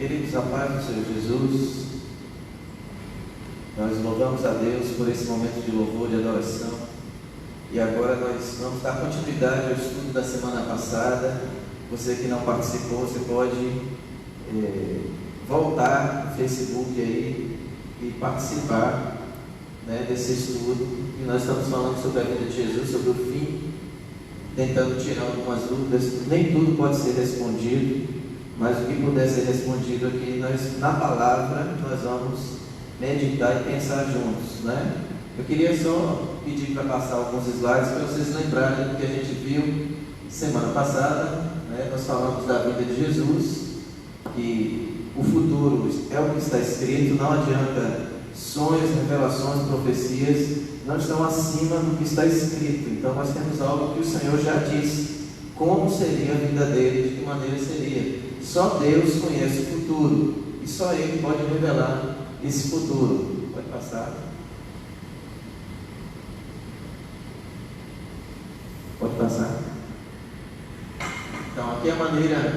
Queridos, a paz do Senhor Jesus, nós louvamos a Deus por esse momento de louvor, de adoração. E agora nós vamos dar continuidade ao estudo da semana passada. Você que não participou, você pode voltar no Facebook aí e participar, né, desse estudo. E nós estamos falando sobre a vida de Jesus, sobre o fim, tentando tirar algumas dúvidas. Nem tudo pode ser respondido, mas o que puder ser respondido aqui, na palavra, nós vamos meditar e pensar juntos, né? Eu queria só pedir para passar alguns slides para vocês lembrarem do que a gente viu semana passada, né? Nós falamos da vida de Jesus, que o futuro é o que está escrito, não adianta sonhos, revelações, profecias, não estão acima do que está escrito. Então nós temos algo que o Senhor já disse, como seria a vida dele, de que maneira seria. Só Deus conhece o futuro e só Ele pode revelar esse futuro. Pode passar. Pode passar. Então aqui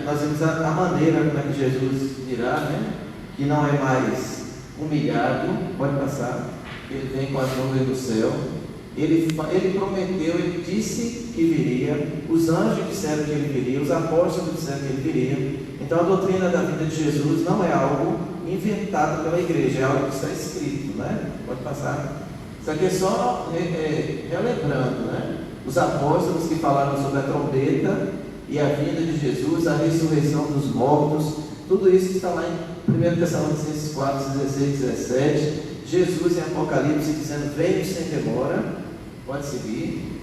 nós vemos a maneira como é que Jesus virá, né? Que não é mais humilhado. Pode passar. Ele vem com as nuvens do céu. Ele prometeu, ele disse que viria, os anjos disseram que ele viria, os apóstolos disseram que ele viria. Então a doutrina da vida de Jesus não é algo inventado pela igreja, é algo que está escrito, né? Pode passar. Isso aqui é só relembrando, né? Os apóstolos que falaram sobre a trombeta e a vinda de Jesus, a ressurreição dos mortos, tudo isso está lá em 1 Tessalonicenses 4, 16, 17. Jesus em Apocalipse dizendo: venho sem demora. Pode seguir.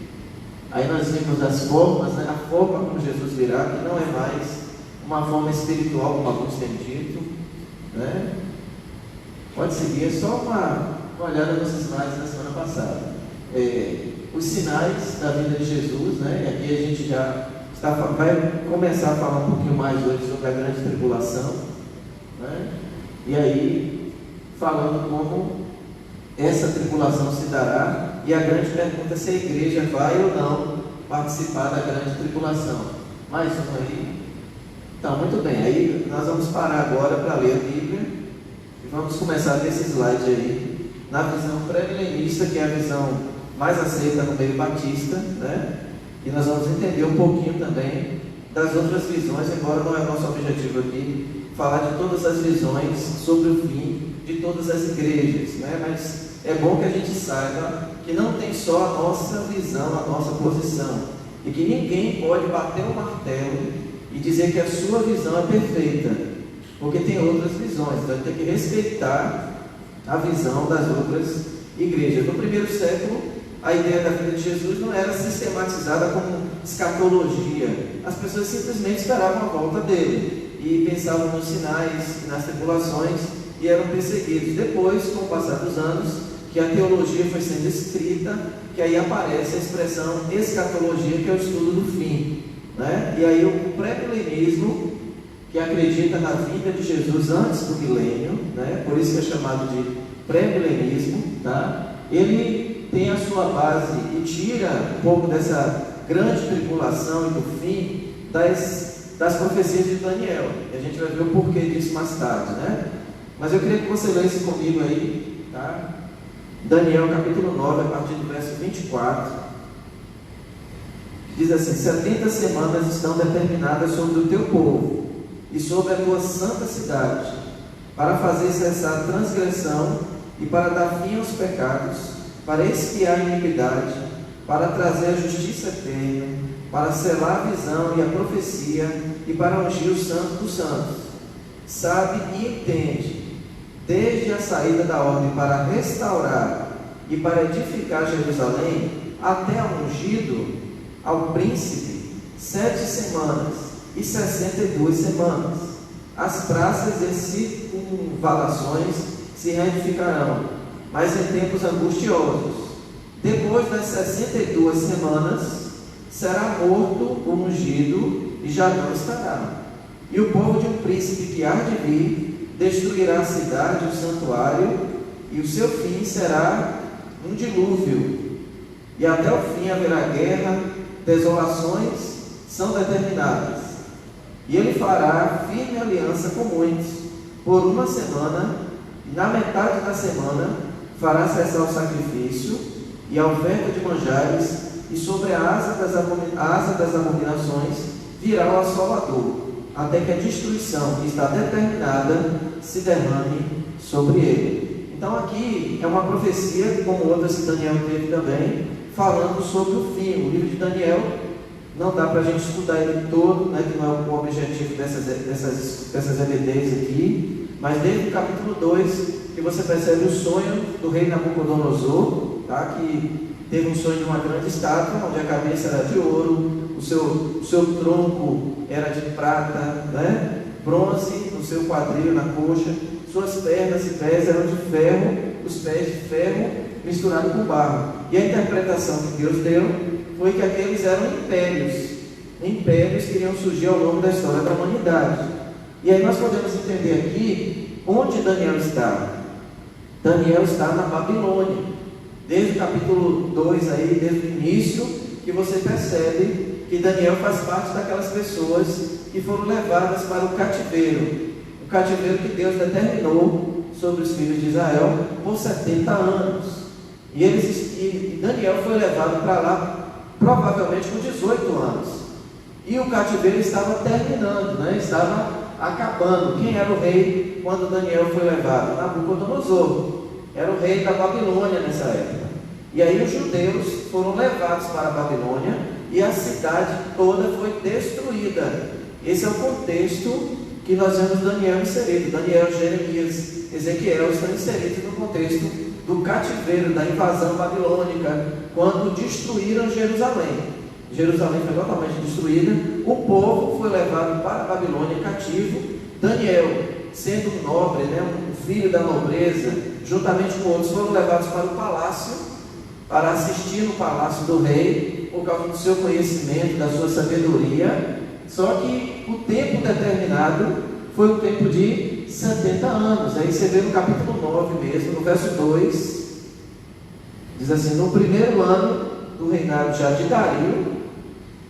Aí nós vimos as formas, né? A forma como Jesus virá, que não é mais uma forma espiritual, como alguns têm dito, né? Pode seguir. É só uma olhada nos slides da semana passada. Os sinais da vida de Jesus, né? E aqui a gente já vai começar a falar um pouquinho mais hoje sobre a grande tribulação, né? E aí, falando como essa tribulação se dará, e a grande pergunta é se a igreja vai ou não participar da grande tribulação. Mais um aí. Então, muito bem, aí nós vamos parar agora para ler a Bíblia e vamos começar desse slide aí, na visão pré-milenista, que é a visão mais aceita no meio batista, né? E nós vamos entender um pouquinho também das outras visões, embora não é nosso objetivo aqui falar de todas as visões sobre o fim de todas as igrejas, né? Mas é bom que a gente saiba que não tem só a nossa visão, a nossa posição, e que ninguém pode bater o martelo e dizer que a sua visão é perfeita, porque tem outras visões. Então a gente tem que respeitar a visão das outras igrejas. No primeiro século, a ideia da vida de Jesus não era sistematizada como escatologia. As pessoas simplesmente esperavam a volta dele e pensavam nos sinais, nas tribulações, e eram perseguidos. Depois, com o passar dos anos, que a teologia foi sendo escrita, que aí aparece a expressão escatologia, que é o estudo do fim, né? E aí o pré-milenismo, que acredita na vinda de Jesus antes do milênio, né? Por isso que é chamado de pré-milenismo, tá? Ele tem a sua base e tira um pouco dessa grande tribulação e do fim das profecias de Daniel. E a gente vai ver o porquê disso mais tarde, né? Mas eu queria que você lesse comigo aí, tá? Daniel capítulo 9, a partir do verso 24, diz assim: 70 semanas estão determinadas sobre o teu povo e sobre a tua santa cidade, para fazer cessar a transgressão e para dar fim aos pecados, para expiar a iniquidade, para trazer a justiça eterna, para selar a visão e a profecia e para ungir o santo dos santos. Sabe e entende, desde a saída da ordem para restaurar e para edificar Jerusalém, até ao ungido, ao príncipe, 7 semanas e 62 semanas. As praças e circunvalações se reedificarão, mas em tempos angustiosos. Depois das 62 semanas, será morto o ungido e já não estará. E o povo de um príncipe que há de vir destruirá a cidade, o santuário, e o seu fim será um dilúvio. E até o fim haverá guerra, desolações são determinadas. E ele fará firme aliança com muitos, por uma semana, e na metade da semana fará cessar o sacrifício e a oferta de manjares, e sobre a asa das abominações virá o assolador, até que a destruição que está determinada se derrame sobre ele. Então aqui é uma profecia, como outras que Daniel teve também, falando sobre o fim. O livro de Daniel não dá para a gente estudar ele todo, né, que não é o objetivo dessas EBDs aqui, mas desde o capítulo 2, que você percebe o sonho do rei Nabucodonosor, tá, que teve um sonho de uma grande estátua, onde a cabeça era de ouro, o seu tronco era de prata, né, bronze no seu quadril, na coxa, suas pernas e pés eram de ferro, os pés de ferro misturado com barro. E a interpretação que Deus deu foi que aqueles eram impérios que iriam surgir ao longo da história da humanidade. E aí nós podemos entender aqui onde Daniel está. Daniel está na Babilônia, desde o capítulo 2 aí, desde o início, que você percebe que Daniel faz parte daquelas pessoas que foram levadas para o cativeiro que Deus determinou sobre os filhos de Israel por 70 anos. E Daniel foi levado para lá provavelmente com 18 anos. E o cativeiro estava terminando, né? Estava acabando. Quem era o rei quando Daniel foi levado? Nabucodonosor. Era o rei da Babilônia nessa época. E aí os judeus foram levados para a Babilônia e a cidade toda foi destruída. Esse é o contexto que nós vemos Daniel inserido. Daniel, Jeremias, Ezequiel estão inseridos no contexto do cativeiro, da invasão babilônica, quando destruíram Jerusalém. Jerusalém foi totalmente destruída, o povo foi levado para a Babilônia cativo. Daniel, sendo um nobre, né, um filho da nobreza, juntamente com outros, foram levados para o palácio, para assistir no palácio do rei, por causa do seu conhecimento, da sua sabedoria. Só que o tempo determinado foi o tempo de 70 anos. Aí você vê no capítulo 9 mesmo, no verso 2, diz assim: no primeiro ano do reinado já de Dario,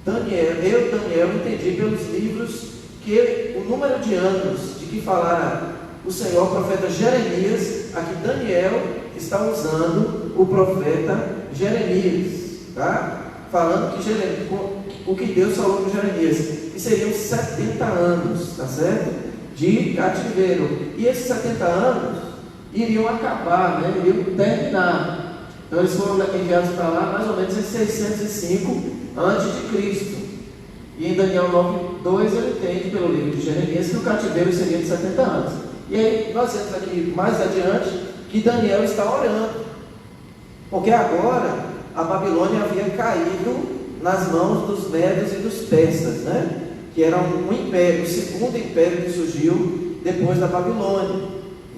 Daniel, entendi pelos livros que o número de anos de que falara o Senhor, o profeta Jeremias, aqui Daniel está usando o profeta Jeremias, tá? Falando que o que Deus falou com Jeremias, que seriam 70 anos, tá certo? De cativeiro. E esses 70 anos iriam acabar, né? Iriam terminar. Então eles foram enviados para lá mais ou menos em 605 a.C. E em Daniel 9:2 ele entende pelo livro de Jeremias que o cativeiro seria de 70 anos. E aí nós vemos aqui mais adiante que Daniel está orando, porque agora a Babilônia havia caído nas mãos dos medos e dos persas, né? Que era um império, o segundo império que surgiu depois da Babilônia.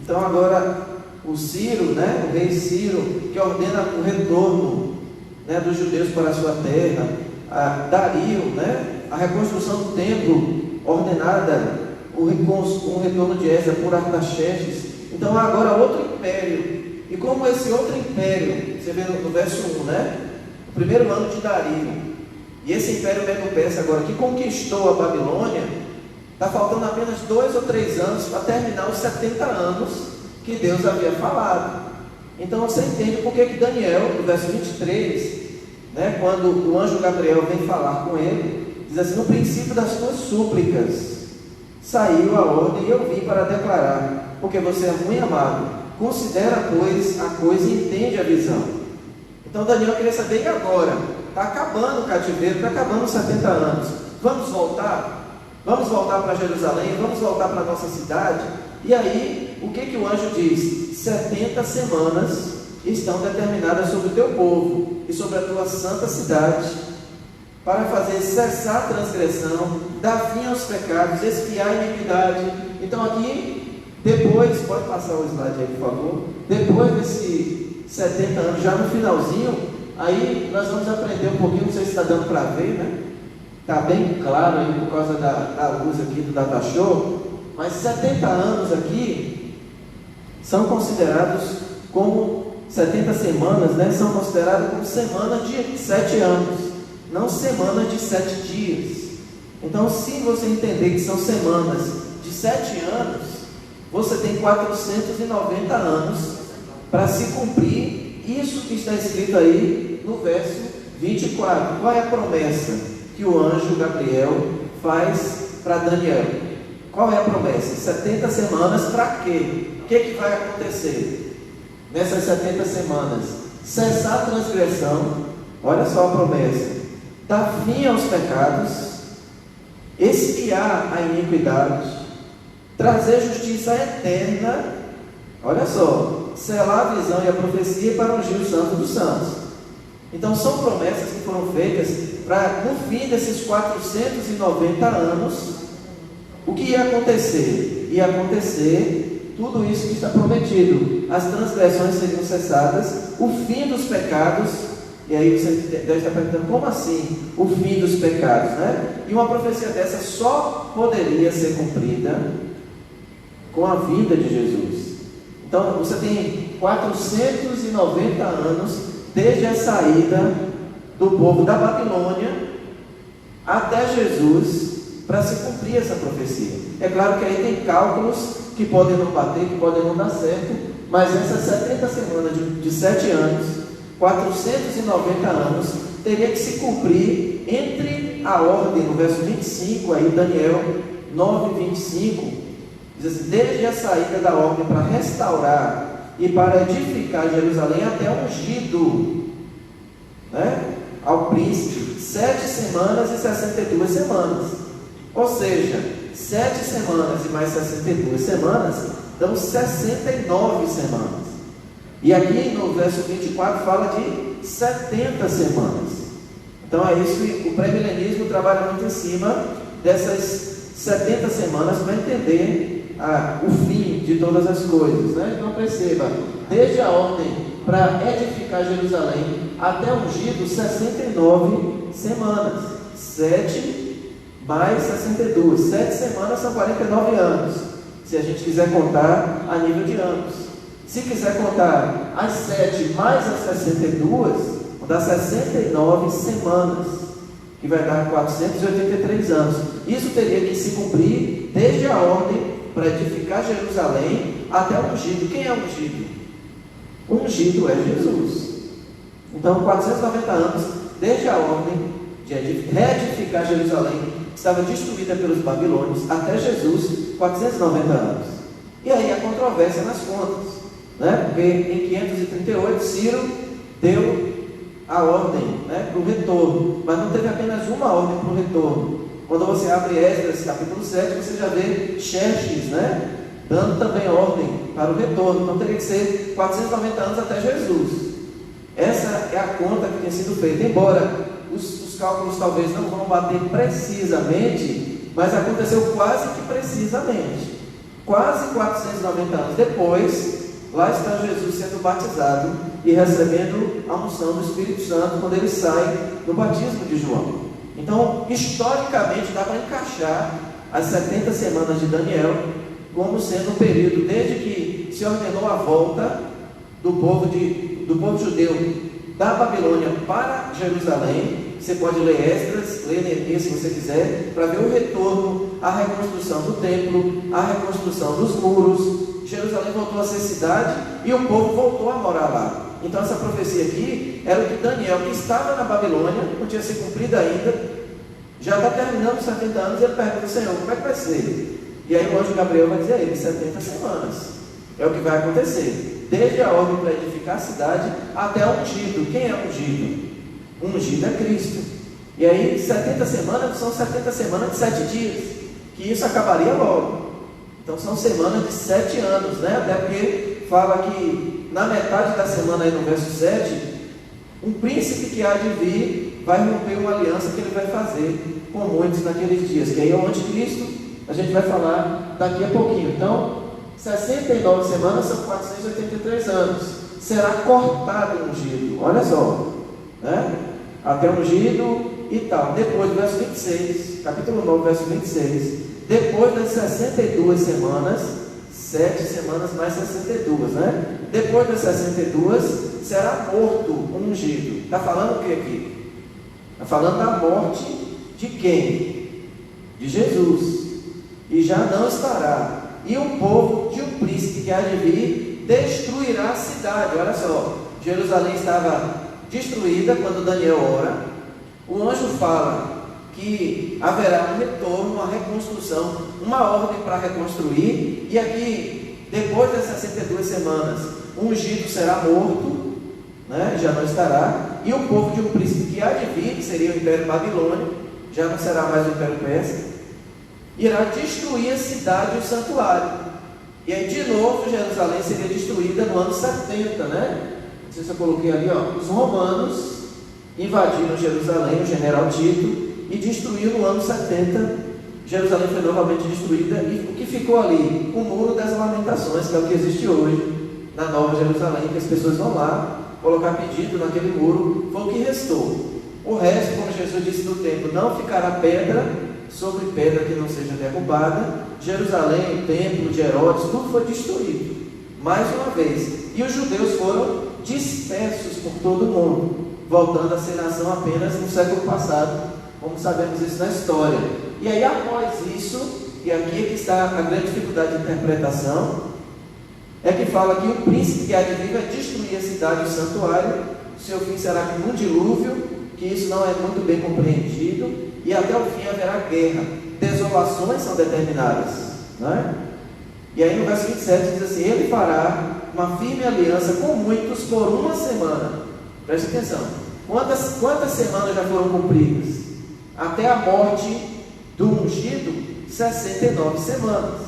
Então agora o Ciro, né, o rei Ciro, que ordena o retorno, né, dos judeus para a sua terra, Dario, né, a reconstrução do templo ordenada, o retorno de Esdras por Artaxerxes. Então agora outro império. E como esse outro império, você vê no verso 1, né, o primeiro ano de Dario, e esse império medo-persa agora que conquistou a Babilônia, está faltando apenas 2 ou 3 anos para terminar os 70 anos que Deus havia falado. Então você entende por que Daniel, no verso 23, né, quando o anjo Gabriel vem falar com ele, diz assim: no princípio das tuas súplicas saiu a ordem e eu vim para declarar, porque você é muito amado, considera, pois, a coisa e entende a visão. Então Daniel queria saber: e agora? Está acabando o cativeiro, está acabando os 70 anos, vamos voltar? Vamos voltar para Jerusalém, vamos voltar para a nossa cidade? E aí, o que o anjo diz? 70 semanas estão determinadas sobre o teu povo e sobre a tua santa cidade, para fazer cessar a transgressão, dar fim aos pecados, expiar a iniquidade. Então aqui, depois, pode passar o slide aí, por favor, depois desses 70 anos, já no finalzinho, aí nós vamos aprender um pouquinho, não sei se está dando para ver, né? Está bem claro aí por causa da luz aqui do Data Show, mas 70 anos aqui são considerados como 70 semanas, né? São consideradas como semana de 7 anos, não semana de 7 dias. Então, se você entender que são semanas de 7 anos, você tem 490 anos para se cumprir isso que está escrito aí no verso 24. Qual é a promessa que o anjo Gabriel faz para Daniel? Qual é a promessa? 70 semanas para quê? O que vai acontecer nessas 70 semanas? Cessar a transgressão, olha só a promessa, dar fim aos pecados, expiar a iniquidade, trazer justiça eterna, olha só, selar a visão e a profecia para ungir o santo dos santos. Então são promessas que foram feitas para, no fim desses 490 anos, o que ia acontecer? Ia acontecer tudo isso que está prometido. As transgressões seriam cessadas, o fim dos pecados. E aí você deve estar perguntando, como assim o fim dos pecados, né? E uma profecia dessa só poderia ser cumprida com a vinda de Jesus. Então você tem 490 anos desde a saída do povo da Babilônia até Jesus para se cumprir essa profecia. É claro que aí tem cálculos que podem não bater, que podem não dar certo, mas essas 70 semanas de 7 anos, 490 anos, teria que se cumprir entre a ordem, no verso 25, aí Daniel 9, 25, diz assim, desde a saída da ordem para restaurar e para edificar Jerusalém até ungido, né, ao príncipe, 7 semanas e 62 semanas. Ou seja, 7 semanas e mais 62 semanas dão 69 semanas. E aqui no verso 24 fala de 70 semanas. Então é isso que o pré-milenismo trabalha muito em cima dessas 70 semanas para entender o fim de todas as coisas, né? Então perceba, desde a ordem para edificar Jerusalém até ungido, 69 semanas. 7 mais 62, 7 semanas são 49 anos, se a gente quiser contar a nível de anos. Se quiser contar as 7 mais as 62, vão dar 69 semanas, que vai dar 483 anos. Isso teria que se cumprir desde a ordem para edificar Jerusalém até o ungido. Quem é ungido? O ungido é Jesus. Então 490 anos desde a ordem de reedificar Jerusalém, que estava destruída pelos babilônios, até Jesus, 490 anos. E aí a controvérsia nas contas, né? Porque em 538 Ciro deu a ordem, né, para o retorno, mas não teve apenas uma ordem para o retorno. Quando você abre Esdras capítulo 7, você já vê Xerxes, né, dando também ordem para o retorno. Então teria que ser 490 anos até Jesus. Essa é a conta que tem sido feita, embora os cálculos talvez não vão bater precisamente, mas aconteceu quase que precisamente. Quase 490 anos depois, lá está Jesus sendo batizado e recebendo a unção do Espírito Santo quando ele sai do batismo de João. Então, historicamente, dá para encaixar as 70 semanas de Daniel como sendo um período desde que se ordenou a volta do povo judeu da Babilônia para Jerusalém. Você pode ler Esdras, ler Neemias se você quiser, para ver o retorno, a reconstrução do templo, a reconstrução dos muros. Jerusalém voltou a ser cidade e o povo voltou a morar lá. Então essa profecia aqui era o que Daniel, que estava na Babilônia, não tinha se cumprido ainda, já está terminando os 70 anos, e ele pergunta: Senhor, como é que vai ser? E aí o anjo Gabriel vai dizer a ele: 70 semanas é o que vai acontecer, desde a ordem para edificar a cidade até o ungido. Quem é ungido? O ungido é Cristo. E aí 70 semanas são 70 semanas de 7 dias, que isso acabaria logo. Então são semanas de 7 anos, né? Até porque fala que na metade da semana, aí no verso 7, um príncipe que há de vir vai romper uma aliança que ele vai fazer com muitos naqueles dias, que aí é o anticristo. A gente vai falar daqui a pouquinho. Então 69 semanas são 483 anos. Será cortado o ungido, olha só, né? Até o ungido e tal. Depois do verso 26, capítulo 9, verso 26, depois das 62 semanas, 7 semanas mais 62, né? Depois das 62, será morto o ungido. Está falando o que aqui? Está falando da morte de quem? De Jesus. E já não estará e o povo de um príncipe que há de vir destruirá a cidade. Olha só, Jerusalém estava destruída quando Daniel ora. O anjo fala que haverá um retorno, uma reconstrução, uma ordem para reconstruir, e aqui, depois das 62 semanas, o ungido será morto, né? Já não estará, e o povo de um príncipe que há de vir, que seria o Império Babilônico, já não será mais o Império Persa, irá destruir a cidade e o santuário. E aí de novo Jerusalém seria destruída no ano 70, né? Não sei se eu coloquei ali, ó. Os romanos invadiram Jerusalém, o general Tito, e destruiu no ano 70. Jerusalém foi novamente destruída, e o que ficou ali? O Muro das Lamentações, que é o que existe hoje na Nova Jerusalém, que as pessoas vão lá colocar pedido naquele muro, foi o que restou. O resto, como Jesus disse no templo, não ficará pedra sobre pedra que não seja derrubada. Jerusalém, o templo de Herodes, tudo foi destruído, mais uma vez, e os judeus foram dispersos por todo o mundo, voltando a ser nação apenas no século passado, como sabemos isso na história. E aí após isso, e aqui é que está a grande dificuldade de interpretação, é que fala que o príncipe que há de vir vai destruir a cidade e o santuário, seu fim será como um dilúvio, que isso não é muito bem compreendido, e até o fim haverá guerra, desolações são determinadas, não é? E aí no verso 27 diz assim: ele fará uma firme aliança com muitos por uma semana. Preste atenção, quantas semanas já foram cumpridas? Até a morte do ungido, 69 semanas.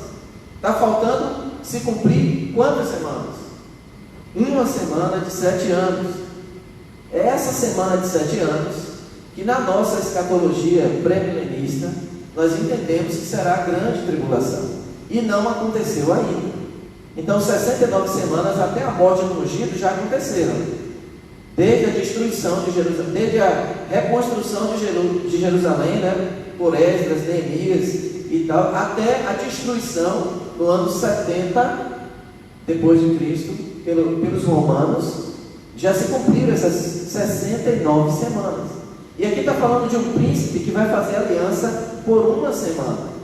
Está faltando se cumprir quantas semanas? Uma semana de 7 anos. É essa semana de 7 anos que na nossa escatologia pré-milenista nós entendemos que será a grande tribulação, e não aconteceu ainda. Então 69 semanas até a morte do ungido já aconteceram, desde a destruição de Jerusalém, desde a reconstrução de Jerusalém, né, por Esdras, Neemias e tal, até a destruição no ano 70 depois de Cristo pelos romanos. Já se cumpriram essas 69 semanas. E aqui está falando de um príncipe que vai fazer aliança por uma semana,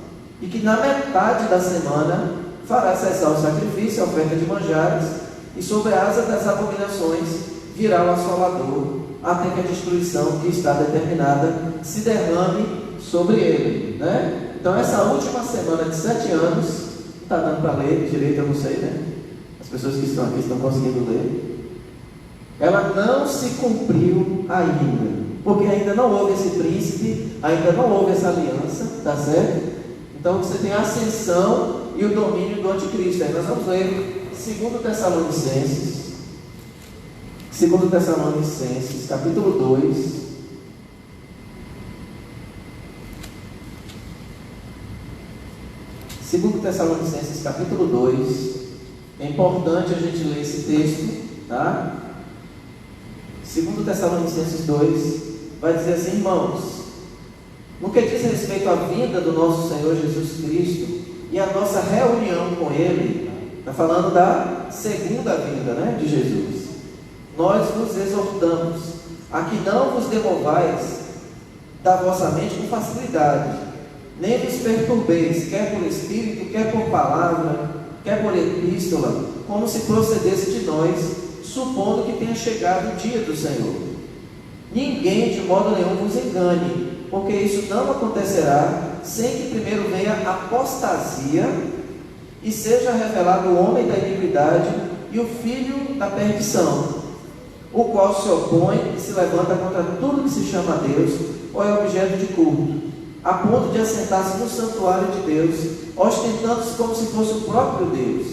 e que na metade da semana fará cessar o sacrifício, a oferta de manjares, e sobre a asa das abominações virá o assolador, até que a destruição que está determinada se derrame sobre ele, né? Então essa última semana de 7 anos, não está dando para ler direito, eu não sei, né? As pessoas que estão aqui estão conseguindo ler. Ela não se cumpriu ainda, porque ainda não houve esse príncipe, ainda não houve essa aliança, tá certo? Então você tem a ascensão e o domínio do anticristo. Aí nós vamos ler 2 Tessalonicenses, capítulo 2. Segundo Tessalonicenses, capítulo 2. É importante a gente ler esse texto, tá? 2 Tessalonicenses 2 vai dizer assim: irmãos, no que diz respeito à vinda do nosso Senhor Jesus Cristo e a nossa reunião com Ele, está falando da segunda vinda, né, de Jesus, nós vos exortamos a que não vos demovais da vossa mente com facilidade, nem vos perturbeis, quer por espírito, quer por palavra, quer por epístola, como se procedesse de nós, supondo que tenha chegado o dia do Senhor. Ninguém de modo nenhum vos engane, porque isso não acontecerá sem que primeiro venha a apostasia e seja revelado o homem da iniquidade e o filho da perdição, o qual se opõe e se levanta contra tudo que se chama Deus ou é objeto de culto, a ponto de assentar-se no santuário de Deus, ostentando-se como se fosse o próprio Deus.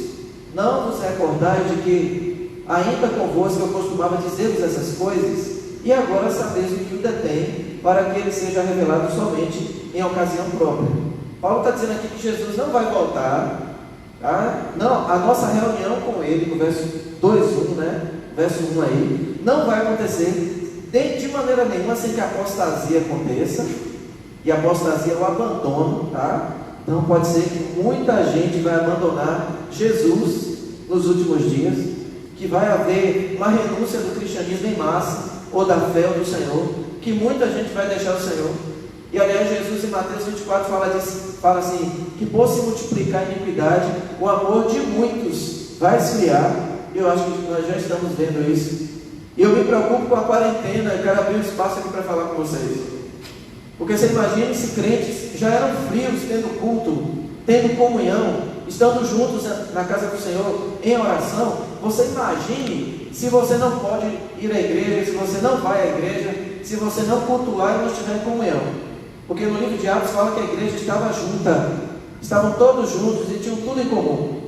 Não vos recordais de que ainda convosco eu costumava dizer-vos essas coisas, e agora sabeis o que o detém, para que ele seja revelado somente em ocasião própria. Paulo está dizendo aqui que Jesus não vai voltar, tá? Não, a nossa reunião com ele, no verso 2:1, né? Verso 1 aí, não vai acontecer de maneira nenhuma sem que a apostasia aconteça, e a apostasia é o abandono, tá? Então pode ser que muita gente vai abandonar Jesus nos últimos dias, que vai haver uma renúncia do cristianismo em massa, ou da fé do Senhor, que muita gente vai deixar o Senhor. E aliás, Jesus em Mateus 24 fala assim, que por se multiplicar a iniquidade, o amor de muitos vai esfriar. E eu acho que nós já estamos vendo isso. E eu me preocupo com a quarentena. Eu quero abrir um espaço aqui para falar com vocês. Porque você imagina se crentes já eram frios, tendo culto, tendo comunhão, estando juntos na casa do Senhor, em oração. Você imagine se você não pode ir à igreja, se você não vai à igreja, se você não cultuar e não estiver em comunhão. Porque no livro de Atos fala que a igreja estava junta, estavam todos juntos e tinham tudo em comum.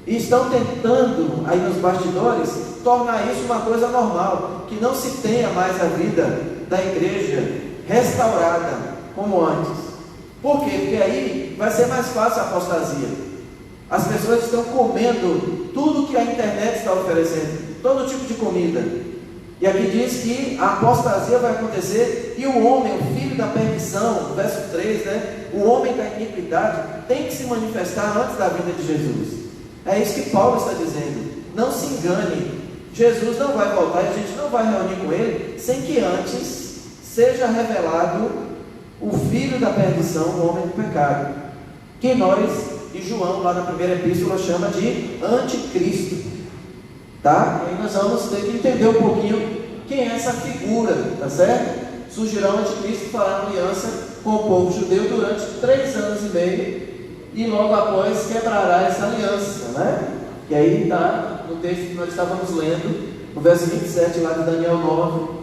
E estão tentando, aí nos bastidores, tornar isso uma coisa normal, que não se tenha mais a vida da igreja restaurada como antes. Por quê? Porque aí vai ser mais fácil a apostasia. As pessoas estão comendo tudo que a internet está oferecendo, todo tipo de comida. E aqui diz que a apostasia vai acontecer e o homem, o filho da perdição, verso 3, o homem da iniquidade tem que se manifestar antes da vinda de Jesus. É isso que Paulo está dizendo. Não se engane, Jesus não vai voltar e a gente não vai reunir com ele sem que antes seja revelado o filho da perdição, o homem do pecado, que nós, e João lá na primeira epístola chama de anticristo, tá? E aí nós vamos ter que entender um pouquinho quem é essa figura, tá certo? Surgirá o anticristo e fará aliança com o povo judeu durante 3 anos e meio, e logo após quebrará essa aliança, né? E aí está no texto que nós estávamos lendo, no verso 27 lá de Daniel 9,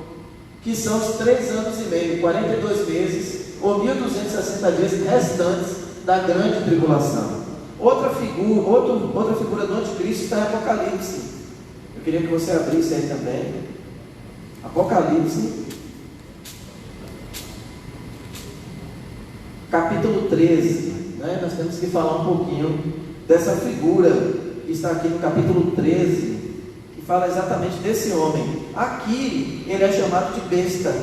que são os 3 anos e meio, 42 meses, ou 1260 dias restantes da grande tribulação. Outra figura do anticristo está em Apocalipse. Eu queria que você abrisse aí também. Apocalipse, capítulo 13. Nós temos que falar um pouquinho dessa figura que está aqui no capítulo 13, que fala exatamente desse homem. Aqui ele é chamado de besta,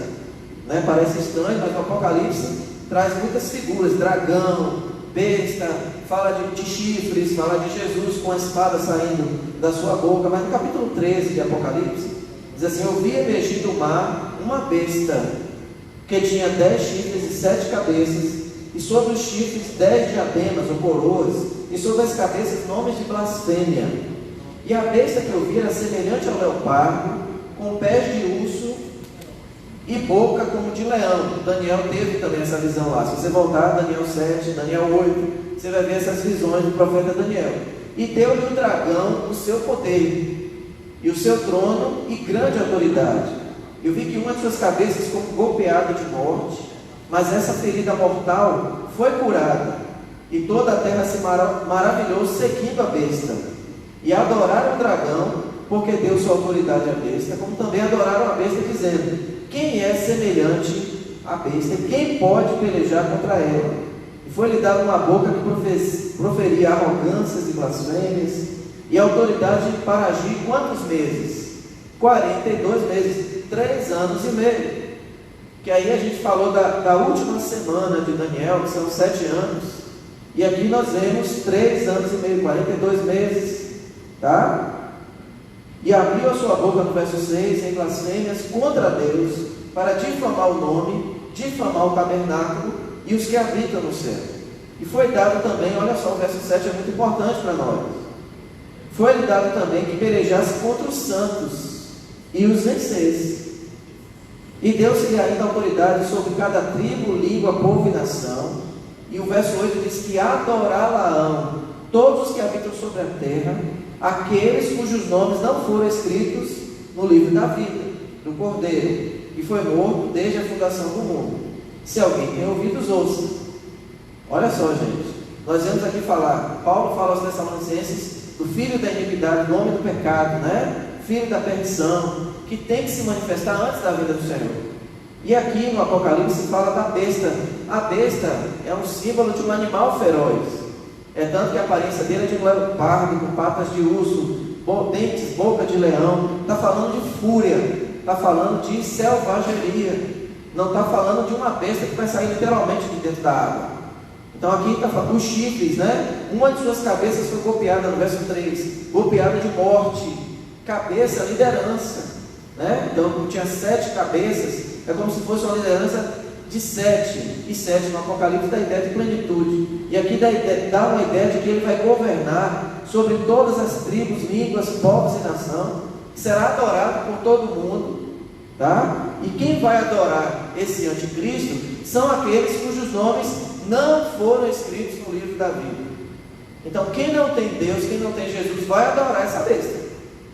parece estranho, mas o Apocalipse traz muitas figuras: dragão, besta, fala de chifres, fala de Jesus com a espada saindo da sua boca. Mas no capítulo 13 de Apocalipse diz assim: eu vi emergir do mar uma besta que tinha 10 chifres e 7 cabeças, e sobre os chifres 10 diademas ou coroas, e sobre as cabeças nomes de blasfêmia. E a besta que eu vi era semelhante ao leopardo, com pés de urso e boca como de leão. Daniel teve também essa visão lá. Se você voltar a Daniel 7, Daniel 8, você vai ver essas visões do profeta Daniel. E deu-lhe o dragão o seu poder, e o seu trono e grande autoridade. Eu vi que uma de suas cabeças ficou golpeada de morte, mas essa ferida mortal foi curada, e toda a terra se maravilhou seguindo a besta, e adoraram o dragão, porque deu sua autoridade à besta, como também adoraram a besta, dizendo: quem é semelhante à besta? Quem pode pelejar contra ela? E foi-lhe dada uma boca que proferia arrogâncias e blasfêmias, e autoridade para agir quantos meses? 42 meses, 3 anos e meio. Que aí a gente falou da última semana de Daniel, que são 7 anos, e aqui nós vemos 3 anos e meio, 42 meses, tá? E abriu a sua boca no verso 6, em blasfêmias contra Deus, para difamar o nome, difamar o tabernáculo e os que habitam no céu. E foi dado também, olha só, o verso 7 é muito importante para nós. Foi-lhe dado também que pelejasse contra os santos e os vencesse. E deu-se-lhe ainda autoridade sobre cada tribo, língua, povo e nação. E o verso 8 diz que adorá-la-ão todos os que habitam sobre a terra, aqueles cujos nomes não foram escritos no livro da vida do Cordeiro, que foi morto desde a fundação do mundo. Se alguém tem ouvidos, ouça. Olha só, gente, nós vamos aqui falar, Paulo fala aos Tessalonicenses do filho da iniquidade, do homem do pecado, filho da perdição, que tem que se manifestar antes da vinda do Senhor. E aqui no Apocalipse fala da besta. A besta é um símbolo de um animal feroz. É tanto que a aparência dele é de um leopardo, com patas de urso, dentes, boca de leão. Está falando de fúria, está falando de selvageria. Não está falando de uma besta que vai sair literalmente de dentro da água. Então aqui está falando os chifres, Uma de suas cabeças foi golpeada, no verso 3, golpeada de morte. Cabeça, liderança, Então tinha 7 cabeças, é como se fosse uma liderança de 7, e 7 no Apocalipse dá a ideia de plenitude, e aqui dá uma ideia de que ele vai governar sobre todas as tribos, línguas, povos e nação, será adorado por todo mundo, tá? E quem vai adorar esse anticristo são aqueles cujos nomes não foram escritos no livro da vida. Então quem não tem Deus, quem não tem Jesus, vai adorar essa besta,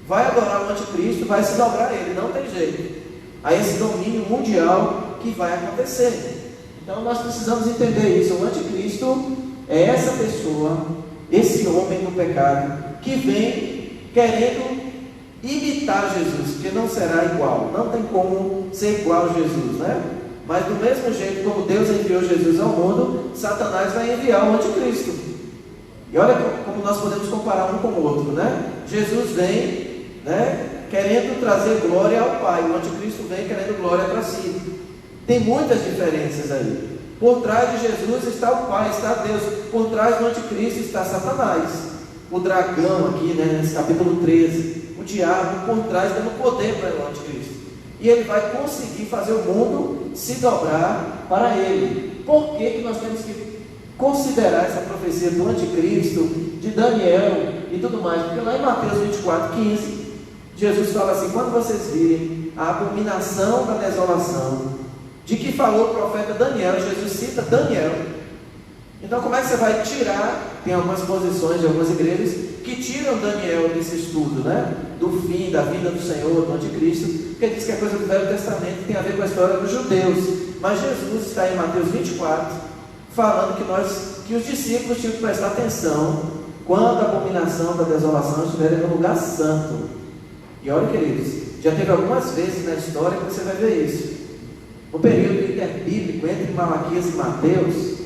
vai adorar o anticristo, vai se dobrar a ele, não tem jeito, a esse domínio mundial que vai acontecer. Então nós precisamos entender isso. O anticristo é essa pessoa, esse homem do pecado, que vem querendo imitar Jesus, que não será igual, não tem como ser igual a Jesus, né? Mas do mesmo jeito como Deus enviou Jesus ao mundo, Satanás vai enviar o anticristo. E olha como nós podemos comparar um com o outro, né? Jesus vem, né, querendo trazer glória ao Pai, o anticristo vem querendo glória para si. Tem muitas diferenças aí. Por trás de Jesus está o Pai, está Deus. Por trás do anticristo está Satanás, o dragão aqui, né, nesse capítulo 13, o diabo por trás dando poder para o anticristo. E ele vai conseguir fazer o mundo se dobrar para ele. Por que nós temos que considerar essa profecia do anticristo, de Daniel e tudo mais? Porque lá em Mateus 24:15, Jesus fala assim: quando vocês virem a abominação da desolação, de que falou o profeta Daniel, Jesus cita Daniel. Então como é que você vai tirar? Tem algumas posições de algumas igrejas que tiram Daniel desse estudo, né? Do fim, da vinda do Senhor, do anticristo, porque diz que é coisa do Velho Testamento, tem a ver com a história dos judeus. Mas Jesus está em Mateus 24, falando que os discípulos tinham que prestar atenção quando a abominação da desolação estiver no lugar santo. E olha, queridos, já teve algumas vezes na história que você vai ver isso. No período interbíblico, entre Malaquias e Mateus,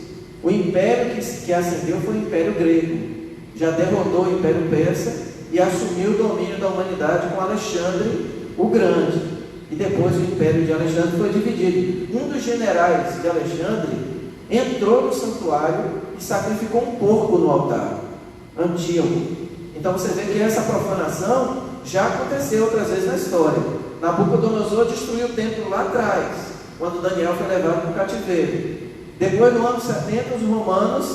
o império que ascendeu foi o Império Grego. Já derrotou o Império Persa e assumiu o domínio da humanidade com Alexandre o Grande. E depois o Império de Alexandre foi dividido. Um dos generais de Alexandre entrou no santuário e sacrificou um porco no altar, Antíoco. Então você vê que essa profanação já aconteceu outras vezes na história. Nabucodonosor destruiu o templo lá atrás, quando Daniel foi levado para o cativeiro. Depois, no ano 70, os romanos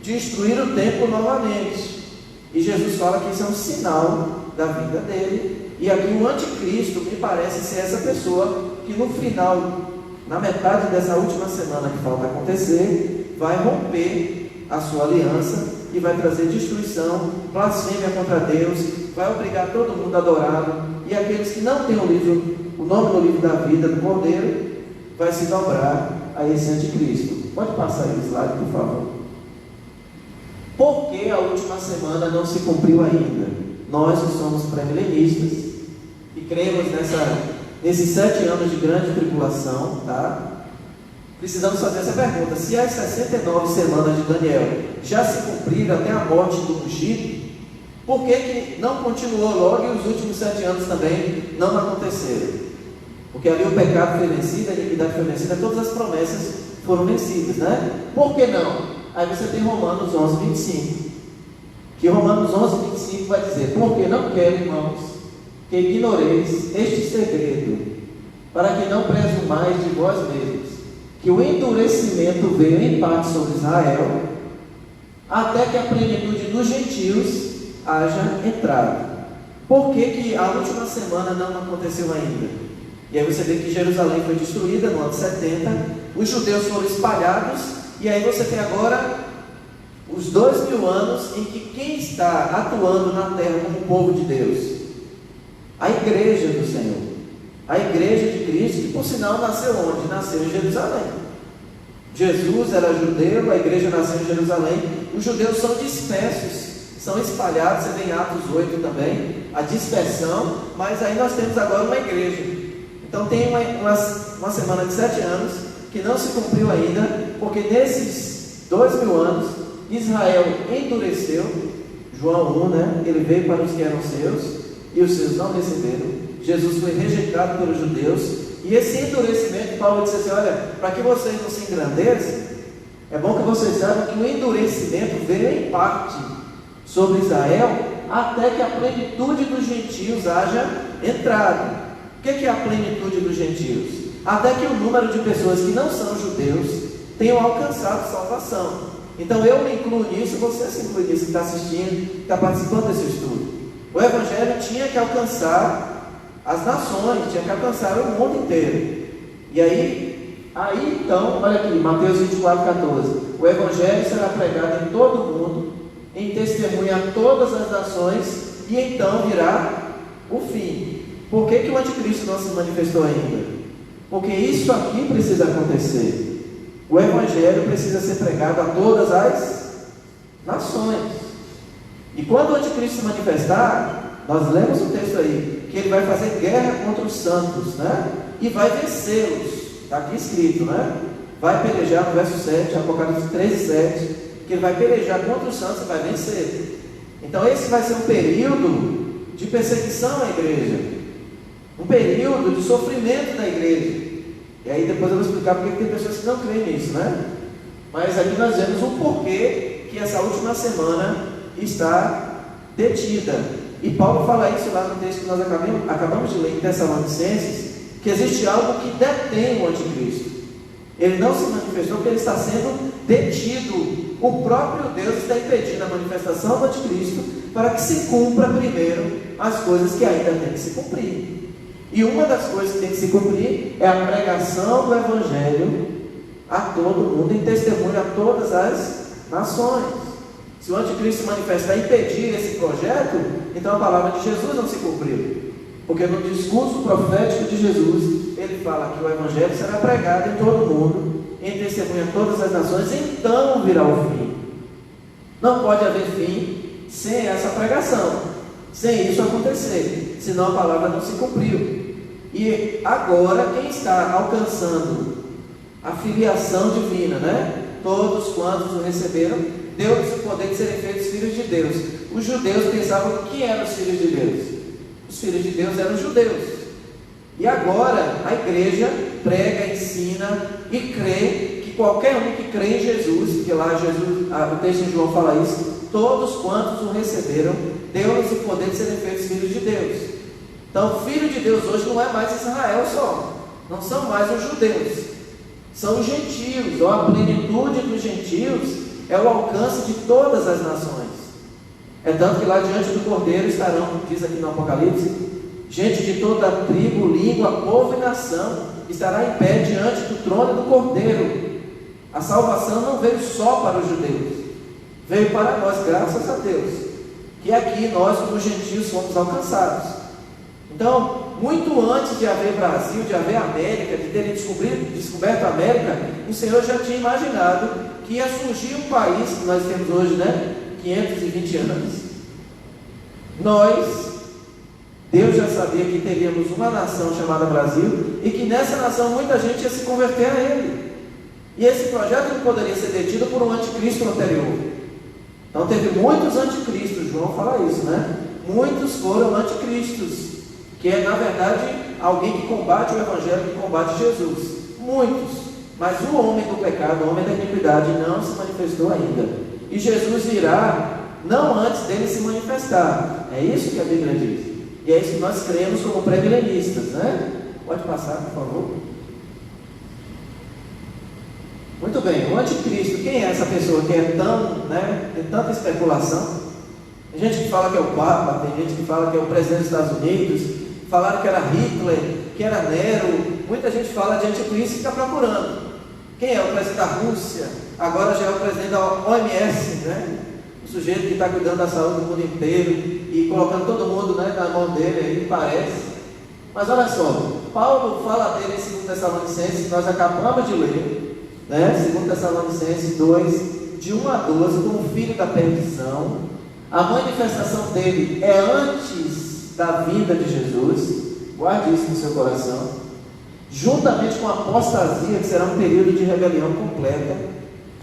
destruíram o templo novamente. E Jesus fala que isso é um sinal da vinda dele. E aqui o anticristo me parece ser essa pessoa que no final, na metade dessa última semana que falta acontecer, vai romper a sua aliança e vai trazer destruição, blasfêmia contra Deus, vai obrigar todo mundo a adorá-lo. E aqueles que não têm o nome no livro da vida do Cordeiro, vai se dobrar a esse anticristo. Pode passar aí o slide, por favor. Por que a última semana não se cumpriu ainda? Nós que somos pré-milenistas e cremos nesses 7 anos de grande tribulação, tá? Precisamos fazer essa pergunta: se as 69 semanas de Daniel já se cumpriram até a morte do ungido, por que não continuou logo e os últimos 7 anos também não aconteceram? Porque ali o pecado foi vencido, a iniquidade foi vencida, todas as promessas foram vencidas, né? Por que não? Aí você tem Romanos 11:25, que Romanos 11:25 vai dizer: porque não quero, irmãos, que ignoreis este segredo, para que não presumais de vós mesmos, que o endurecimento veio em parte sobre Israel, até que a plenitude dos gentios haja entrado. Por que a última semana não aconteceu ainda? E aí você vê que Jerusalém foi destruída no ano 70, os judeus foram espalhados, e aí você tem agora os 2000 anos em que quem está atuando na terra como povo de Deus? A igreja do Senhor, a igreja de Cristo, que por sinal nasceu onde? Nasceu em Jerusalém. Jesus era judeu, a igreja nasceu em Jerusalém. Os judeus são dispersos, são espalhados. Você vê em Atos 8 também a dispersão, mas aí nós temos agora uma igreja. Então tem uma semana de 7 anos que não se cumpriu ainda, porque nesses 2000 anos Israel endureceu. João 1, né? Ele veio para os que eram seus e os seus não receberam. Jesus foi rejeitado pelos judeus, e esse endurecimento, Paulo disse assim: olha, para que vocês não se engrandeçam, é bom que vocês saibam que o endurecimento veio em parte sobre Israel, até que a plenitude dos gentios haja entrado. O que é a plenitude dos gentios? até que o número de pessoas que não são judeus tenham alcançado salvação. Então eu me incluo nisso, você se inclui nisso, que está assistindo, que está participando desse estudo. O Evangelho tinha que alcançar as nações, tinha que alcançar o mundo inteiro. E aí então, olha aqui, Mateus 24:14. O Evangelho será pregado em todo o mundo, em testemunha a todas as nações, e então virá o fim. Por que o anticristo não se manifestou ainda? Porque isso aqui precisa acontecer. O Evangelho precisa ser pregado a todas as nações. E quando o anticristo se manifestar, nós lemos o texto aí, que ele vai fazer guerra contra os santos, né? E vai vencê-los. Está aqui escrito, né? Vai pelejar, no verso 7, Apocalipse 13:7, que ele vai pelejar contra os santos e vai vencer. Então esse vai ser um período de perseguição à igreja, um período de sofrimento da igreja. E aí depois eu vou explicar porque tem pessoas que não creem nisso, né? Mas aqui nós vemos o porquê que essa última semana está detida. E Paulo fala isso lá no texto que nós acabamos de ler em Tessalonicenses, que existe algo que detém o anticristo. Ele não se manifestou porque ele está sendo detido. O próprio Deus está impedindo a manifestação do anticristo para que se cumpra primeiro as coisas que ainda têm que se cumprir. E uma das coisas que tem que se cumprir é a pregação do Evangelho a todo mundo, em testemunho a todas as nações. Se o anticristo manifestar e impedir esse projeto, então a palavra de Jesus não se cumpriu. Porque no discurso profético de Jesus, ele fala que o Evangelho será pregado em todo mundo, em testemunho a todas as nações, então virá o fim. Não pode haver fim sem essa pregação, sem isso acontecer, senão a palavra não se cumpriu. E agora quem está alcançando a filiação divina, né? Todos quantos o receberam, deu-lhes o poder de serem feitos filhos de Deus. Os judeus pensavam que eram os filhos de Deus. Os filhos de Deus eram os judeus. E agora a igreja prega, ensina e crê que qualquer um que crê em Jesus, porque lá Jesus, o texto de João fala isso, todos quantos o receberam, deu-lhes o poder de serem feitos filhos de Deus. Então, filho de Deus hoje não é mais Israel só, não são mais os judeus, são os gentios, ou a plenitude dos gentios é o alcance de todas as nações. É tanto que lá diante do Cordeiro estarão, diz aqui no Apocalipse, gente de toda tribo, língua, povo e nação, estará em pé diante do trono do Cordeiro. A salvação não veio só para os judeus, veio para nós, graças a Deus, que aqui nós como gentios fomos alcançados. Então, muito antes de haver Brasil, de haver América, de terem descoberto a América, o Senhor já tinha imaginado que ia surgir um país que nós temos hoje, né? 520 anos. Deus já sabia que teríamos uma nação chamada Brasil e que nessa nação muita gente ia se converter a Ele. E esse projeto não poderia ser detido por um anticristo anterior. Então teve muitos anticristos, João fala isso, né? Muitos foram anticristos, que é na verdade alguém que combate o Evangelho, que combate Jesus. Muitos. Mas o homem do pecado, o homem da iniquidade não se manifestou ainda. E Jesus virá não antes dele se manifestar. É isso que a Bíblia diz. E é isso que nós cremos como pré-milenistas, né? Pode passar, por favor. Muito bem, o anticristo, quem é essa pessoa que é tão, né, tem tanta especulação? Tem gente que fala que é o Papa, tem gente que fala que é o presidente dos Estados Unidos, falaram que era Hitler, que era Nero. Muita gente fala de anticristo e fica procurando. Quem é o presidente da Rússia? Agora já é o presidente da OMS, né? O sujeito que está cuidando da saúde do mundo inteiro e colocando todo mundo, né, na mão dele, aí parece. Mas olha só, Paulo fala dele em 2 Tessalonicenses, que nós acabamos de ler, né? 2 Tessalonicenses 2, de 1 a 12, como filho da perdição. A manifestação dele é antes da vinda de Jesus, guarde isso no seu coração, juntamente com a apostasia, que será um período de rebelião completa,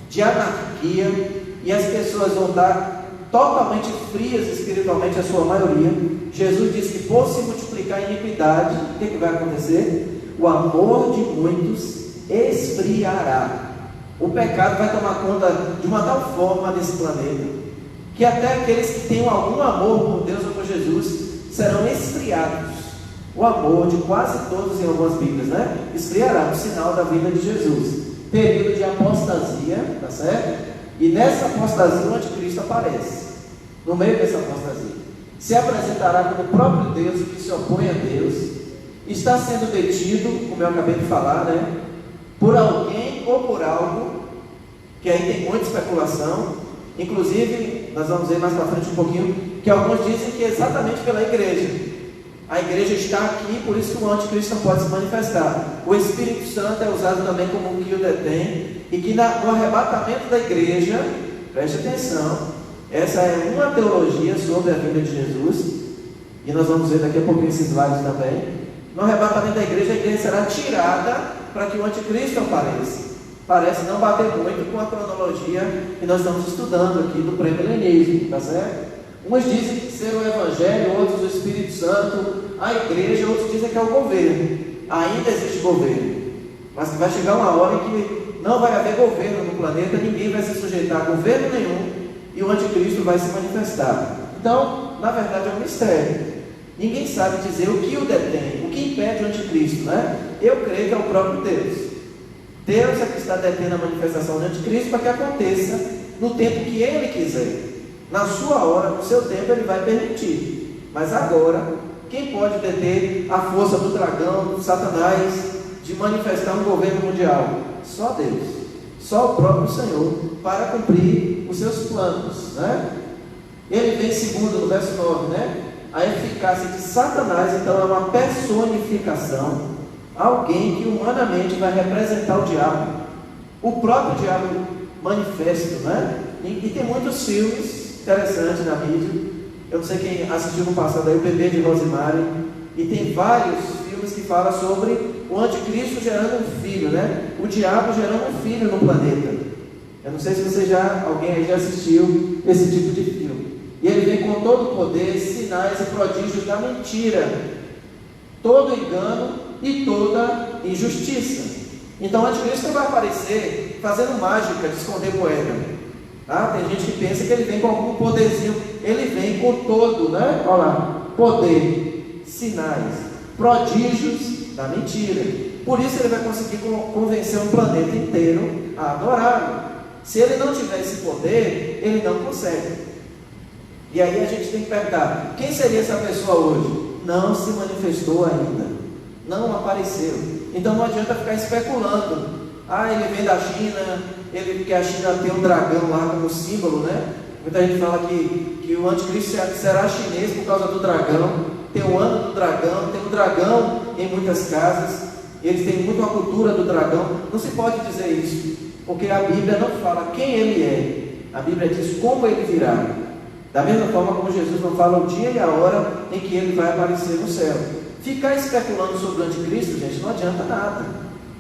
de anarquia, e as pessoas vão estar totalmente frias espiritualmente, a sua maioria. Jesus disse que por se multiplicar a iniquidade, o que vai acontecer? O amor de muitos esfriará. O pecado vai tomar conta de uma tal forma desse planeta, que até aqueles que tenham algum amor por Deus ou por Jesus serão esfriados. o amor de quase todos em algumas Bíblias, né? Esfriará, um sinal da vinda de Jesus. Período de apostasia, tá certo? E nessa apostasia o anticristo aparece. No meio dessa apostasia, se apresentará como o próprio Deus que se opõe a Deus. Está sendo detido, como eu acabei de falar, né? Por alguém ou por algo, que aí tem muita especulação. Inclusive, nós vamos ver mais para frente um pouquinho, que alguns dizem que é exatamente pela igreja. A igreja está aqui, por isso que o anticristo não pode se manifestar. O Espírito Santo é usado também como um que o detém, e que no arrebatamento da igreja, preste atenção, essa é uma teologia sobre a vinda de Jesus, e nós vamos ver daqui a pouquinho esses slides também. No arrebatamento da igreja, a igreja será tirada para que o anticristo apareça. Parece não bater muito com a cronologia que nós estamos estudando aqui do pré-milenismo, tá certo? Uns dizem que ser o Evangelho, outros o Espírito Santo, a igreja, outros dizem que é o governo. Ainda existe governo, mas que vai chegar uma hora em que não vai haver governo no planeta, ninguém vai se sujeitar a governo nenhum e o anticristo vai se manifestar. Então, na verdade, é um mistério. Ninguém sabe dizer o que o detém, o que impede o anticristo, né? Eu creio que é o próprio Deus. Deus é que está detendo a manifestação do anticristo para que aconteça no tempo que Ele quiser. Na sua hora, no seu tempo, Ele vai permitir. Mas agora, quem pode deter a força do dragão, do Satanás, de manifestar um governo mundial? Só Deus. Só o próprio Senhor, para cumprir os seus planos, né? Ele vem segundo, no verso 9, né? A eficácia de Satanás, então, é uma personificação, alguém que humanamente vai representar o diabo, o próprio diabo manifesto, né? E tem muitos filmes interessantes na mídia. Eu não sei quem assistiu no passado aí, o Bebê de Rosemary, e tem vários filmes que falam sobre o anticristo gerando um filho, né? O diabo gerando um filho no planeta. Eu não sei se você alguém aí já assistiu esse tipo de filme. E ele vem com todo o poder, sinais e prodígios da mentira, todo engano e toda injustiça. Então o anticristo não vai aparecer fazendo mágica de esconder moeda. Tá? Tem gente que pensa que ele vem com algum poderzinho. Ele vem com todo, né? Olha lá, poder, sinais, prodígios da mentira. Por isso ele vai conseguir convencer um planeta inteiro a adorá-lo. Se ele não tiver esse poder, ele não consegue. E aí a gente tem que perguntar: quem seria essa pessoa hoje? Não se manifestou ainda, não apareceu. Então não adianta ficar especulando. Ele vem da China, porque a China tem um dragão lá como símbolo, né? Muita gente fala que o anticristo será chinês por causa do dragão. Tem o ano do dragão, tem o dragão em muitas casas. Eles têm muito a cultura do dragão. Não se pode dizer isso, porque a Bíblia não fala quem ele é. A Bíblia diz como ele virá. Da mesma forma como Jesus não fala o dia e a hora em que ele vai aparecer no céu. Ficar especulando sobre o anticristo, gente, não adianta nada.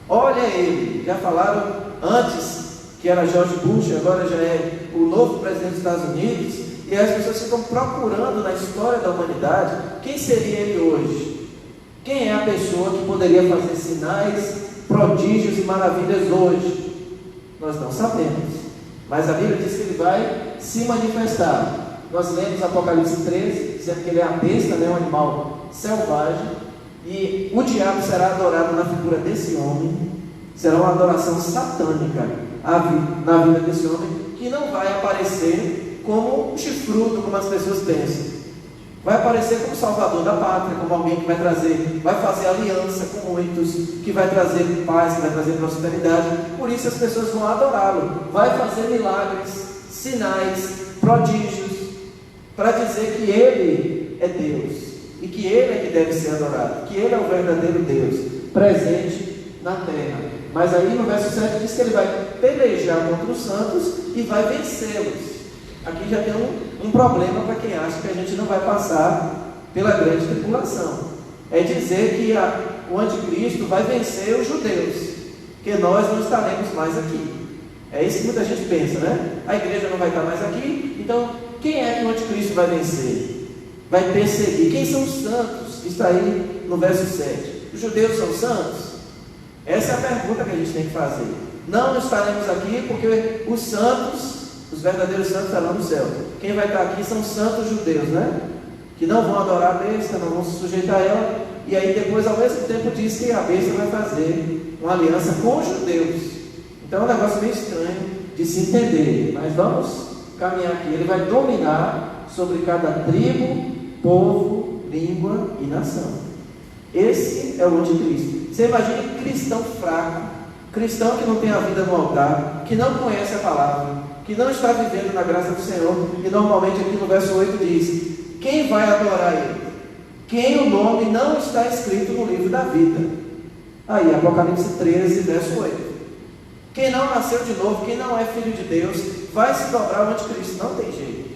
Olha ele, já falaram antes que era George Bush, agora já é o novo presidente dos Estados Unidos, e as pessoas ficam procurando na história da humanidade quem seria ele hoje. Quem é a pessoa que poderia fazer sinais, prodígios e maravilhas hoje? Nós não sabemos, mas a Bíblia diz que ele vai se manifestar. Nós lemos Apocalipse 13, dizendo que ele é a besta, né, um animal selvagem, e o diabo será adorado na figura desse homem. Será uma adoração satânica na vida desse homem, que não vai aparecer como um chifrudo, como as pessoas pensam. Vai aparecer como salvador da pátria, como alguém que vai fazer aliança com muitos, que vai trazer paz, que vai trazer prosperidade. Por isso as pessoas vão adorá-lo. Vai fazer milagres, sinais, prodígios, para dizer que Ele é Deus, e que Ele é que deve ser adorado, que Ele é o verdadeiro Deus, presente na terra. Mas aí no verso 7 diz que Ele vai pelejar contra os santos e vai vencê-los. Aqui já tem um problema para quem acha que a gente não vai passar pela grande tribulação. É dizer que o anticristo vai vencer os judeus, que nós não estaremos mais aqui. É isso que muita gente pensa, né? A igreja não vai estar mais aqui, então quem é que o anticristo vai vencer? Vai perseguir. Quem são os santos? Está aí no verso 7. Os judeus são santos? Essa é a pergunta que a gente tem que fazer. Não estaremos aqui porque os santos, os verdadeiros santos, estarão no céu. Quem vai estar aqui são os santos judeus, né? Que não vão adorar a besta, não vão se sujeitar a ela, E aí depois, ao mesmo tempo, diz que a besta vai fazer uma aliança com os judeus. Então é um negócio meio estranho de se entender, mas vamos caminhar aqui. Ele vai dominar sobre cada tribo, povo, língua e nação. Esse é o anticristo. Você imagina um cristão fraco, cristão que não tem a vida no altar, que não conhece a palavra, que não está vivendo na graça do Senhor. E normalmente aqui no verso 8 diz: quem vai adorar ele? Quem o nome não está escrito no livro da vida. Aí, Apocalipse 13, verso 8. Quem não nasceu de novo, quem não é filho de Deus, vai se dobrar ao anticristo. Não tem jeito.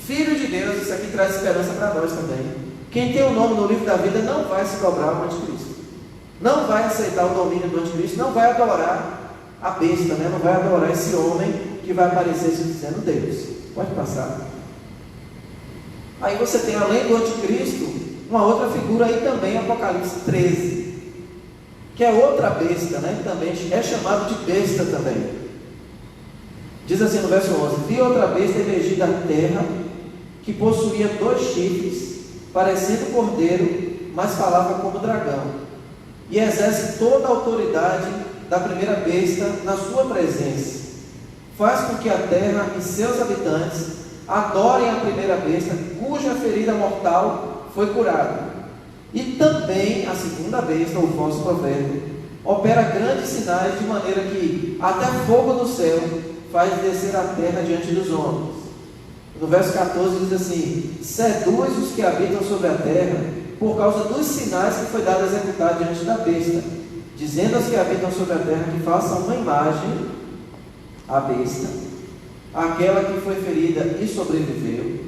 Filho de Deus, isso aqui traz esperança para nós também. Quem tem o nome no livro da vida não vai se dobrar ao anticristo. Não vai aceitar o domínio do anticristo, não vai adorar a besta, né? Não vai adorar esse homem que vai aparecer se dizendo Deus. Pode passar. Aí você tem, além do anticristo, uma outra figura aí também, Apocalipse 13, que é outra besta, né? Que também é chamado de besta também. Diz assim no verso 11: vi outra besta emergir da terra, que possuía 2 chifres, parecendo cordeiro, mas falava como dragão, e exerce toda a autoridade da primeira besta na sua presença. Faz com que a terra e seus habitantes adorem a primeira besta, cuja ferida mortal foi curada. E também a segunda besta, o falso profeta, opera grandes sinais, de maneira que até fogo do céu faz descer a terra diante dos homens. No verso 14 diz assim: seduz os que habitam sobre a terra por causa dos sinais que foi dado a executar diante da besta, dizendo aos que habitam sobre a terra que façam uma imagem à besta, aquela que foi ferida e sobreviveu.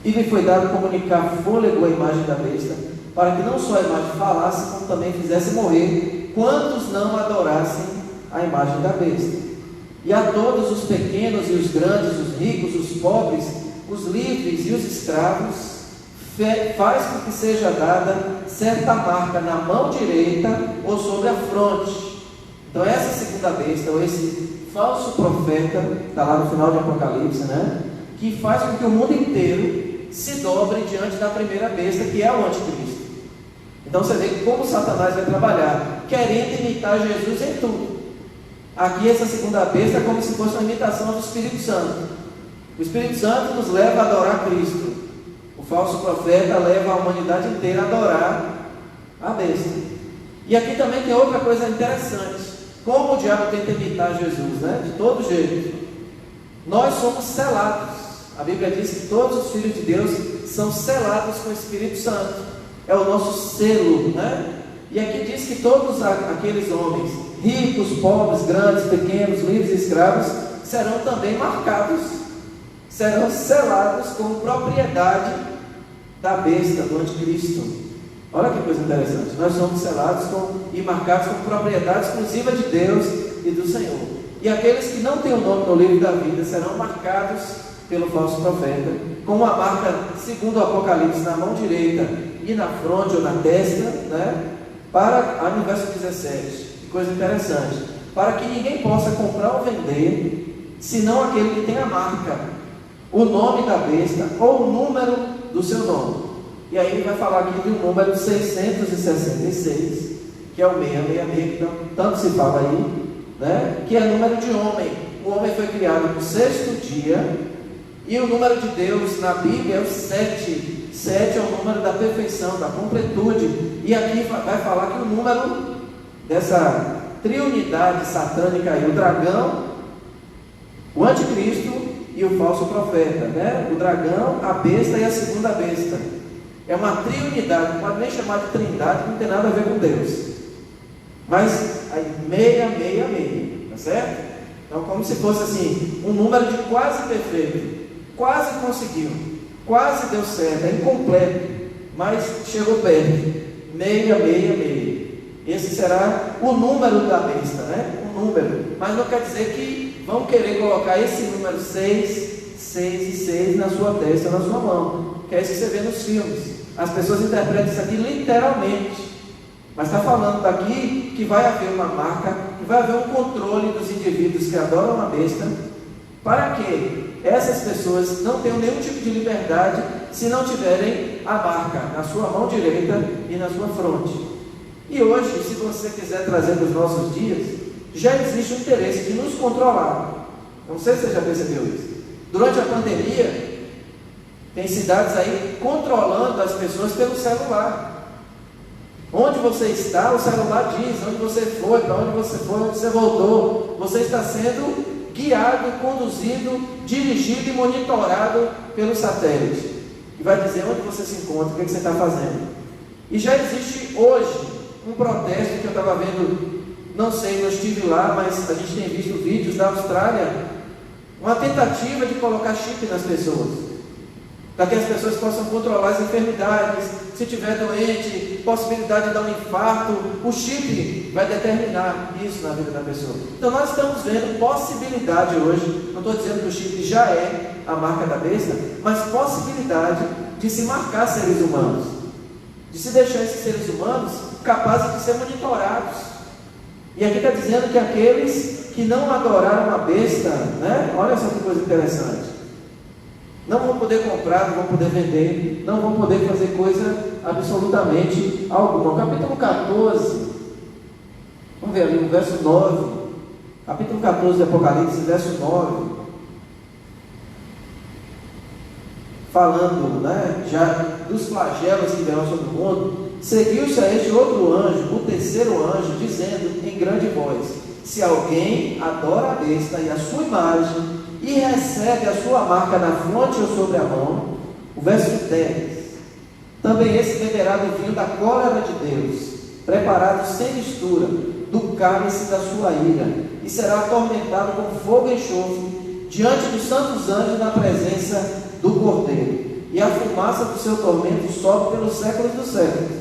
E lhe foi dado comunicar fôlego à imagem da besta, para que não só a imagem falasse, como também fizesse morrer quantos não adorassem a imagem da besta. E a todos os pequenos e os grandes, os ricos, os pobres, os livres e os escravos, faz com que seja dada certa marca na mão direita ou sobre a fronte. Então essa segunda besta, ou esse falso profeta, está lá no final de Apocalipse, né? Que faz com que o mundo inteiro se dobre diante da primeira besta, que é o anticristo. Então você vê como Satanás vai trabalhar, querendo imitar Jesus em tudo. Aqui essa segunda besta é como se fosse uma imitação do Espírito Santo. O Espírito Santo nos leva a adorar Cristo. O falso profeta leva a humanidade inteira a adorar a besta. E aqui também tem outra coisa interessante. Como o diabo tenta imitar Jesus, né? De todo jeito. Nós somos selados. A Bíblia diz que todos os filhos de Deus são selados com o Espírito Santo. É o nosso selo, né? E aqui diz que todos aqueles homens, ricos, pobres, grandes, pequenos, livres e escravos, serão também marcados, serão selados com propriedade da besta, do anticristo. Olha que coisa interessante. Nós somos selados e marcados com propriedade exclusiva de Deus e do Senhor. E aqueles que não têm o nome no livro da vida serão marcados pelo falso profeta, com uma marca, segundo o Apocalipse, na mão direita e na fronte ou na testa, né? Para, no verso 17, que coisa interessante, para que ninguém possa comprar ou vender, senão aquele que tem a marca, o nome da besta ou o número do seu nome. E aí ele vai falar aqui de um número 666, que é o 666, que tanto se fala aí, né? Que é número de homem. O homem foi criado no 6º dia. E o número de Deus na Bíblia é o 7. 7 é o número da perfeição, da completude. E aqui vai falar que o número dessa triunidade satânica aí, o dragão, o anticristo e o falso profeta, né? O dragão, a besta e a segunda besta. É uma triunidade, não pode nem chamar de trindade, não tem nada a ver com Deus. Mas aí 666, tá certo? Então como se fosse assim, um número de quase perfeito. Quase conseguiu, quase deu certo, é incompleto, mas chegou perto. 666. Esse será o número da besta, né? Um número. Mas não quer dizer que vão querer colocar esse número 6, 6 e 6 na sua testa, na sua mão. Que é isso que você vê nos filmes. As pessoas interpretam isso aqui literalmente. Mas está falando daqui que vai haver uma marca, que vai haver um controle dos indivíduos que adoram a besta, para que essas pessoas não tenham nenhum tipo de liberdade se não tiverem a marca na sua mão direita e na sua fronte. E hoje, se você quiser trazer para os nossos dias, já existe o interesse de nos controlar. Não sei se você já percebeu isso. Durante a pandemia, tem cidades aí controlando as pessoas pelo celular. Onde você está, o celular diz onde você foi, para onde você foi, onde você voltou. Você está sendo guiado, conduzido, dirigido e monitorado pelo satélite. E vai dizer onde você se encontra, o que você está fazendo. E já existe hoje um protesto que eu estava vendo, não sei, eu estive lá, mas a gente tem visto vídeos da Austrália, uma tentativa de colocar chip nas pessoas, para que as pessoas possam controlar as enfermidades. Se estiver doente, possibilidade de dar um infarto, o chip vai determinar isso na vida da pessoa. Então nós estamos vendo possibilidade hoje, não estou dizendo que o chip já é a marca da besta, mas possibilidade de se marcar seres humanos, de se deixar esses seres humanos capazes de ser monitorados. E aqui está dizendo que aqueles que não adoraram a besta, né? Olha só que coisa interessante, não vão poder comprar, não vão poder vender, não vão poder fazer coisa absolutamente alguma. Capítulo 14, vamos ver ali o verso 9, capítulo 14 de Apocalipse, verso 9, falando, né, já dos flagelos que virão sobre o mundo. Seguiu-se a este outro anjo, o terceiro anjo, dizendo em grande voz: se alguém adora a besta e a sua imagem, e recebe a sua marca na fronte ou sobre a mão, o verso 10, também esse beberá do vinho da cólera de Deus, preparado sem mistura, do cálice da sua ira, e será atormentado com fogo e enxofre, diante dos santos anjos na presença do Cordeiro, e a fumaça do seu tormento sobe pelos séculos dos séculos,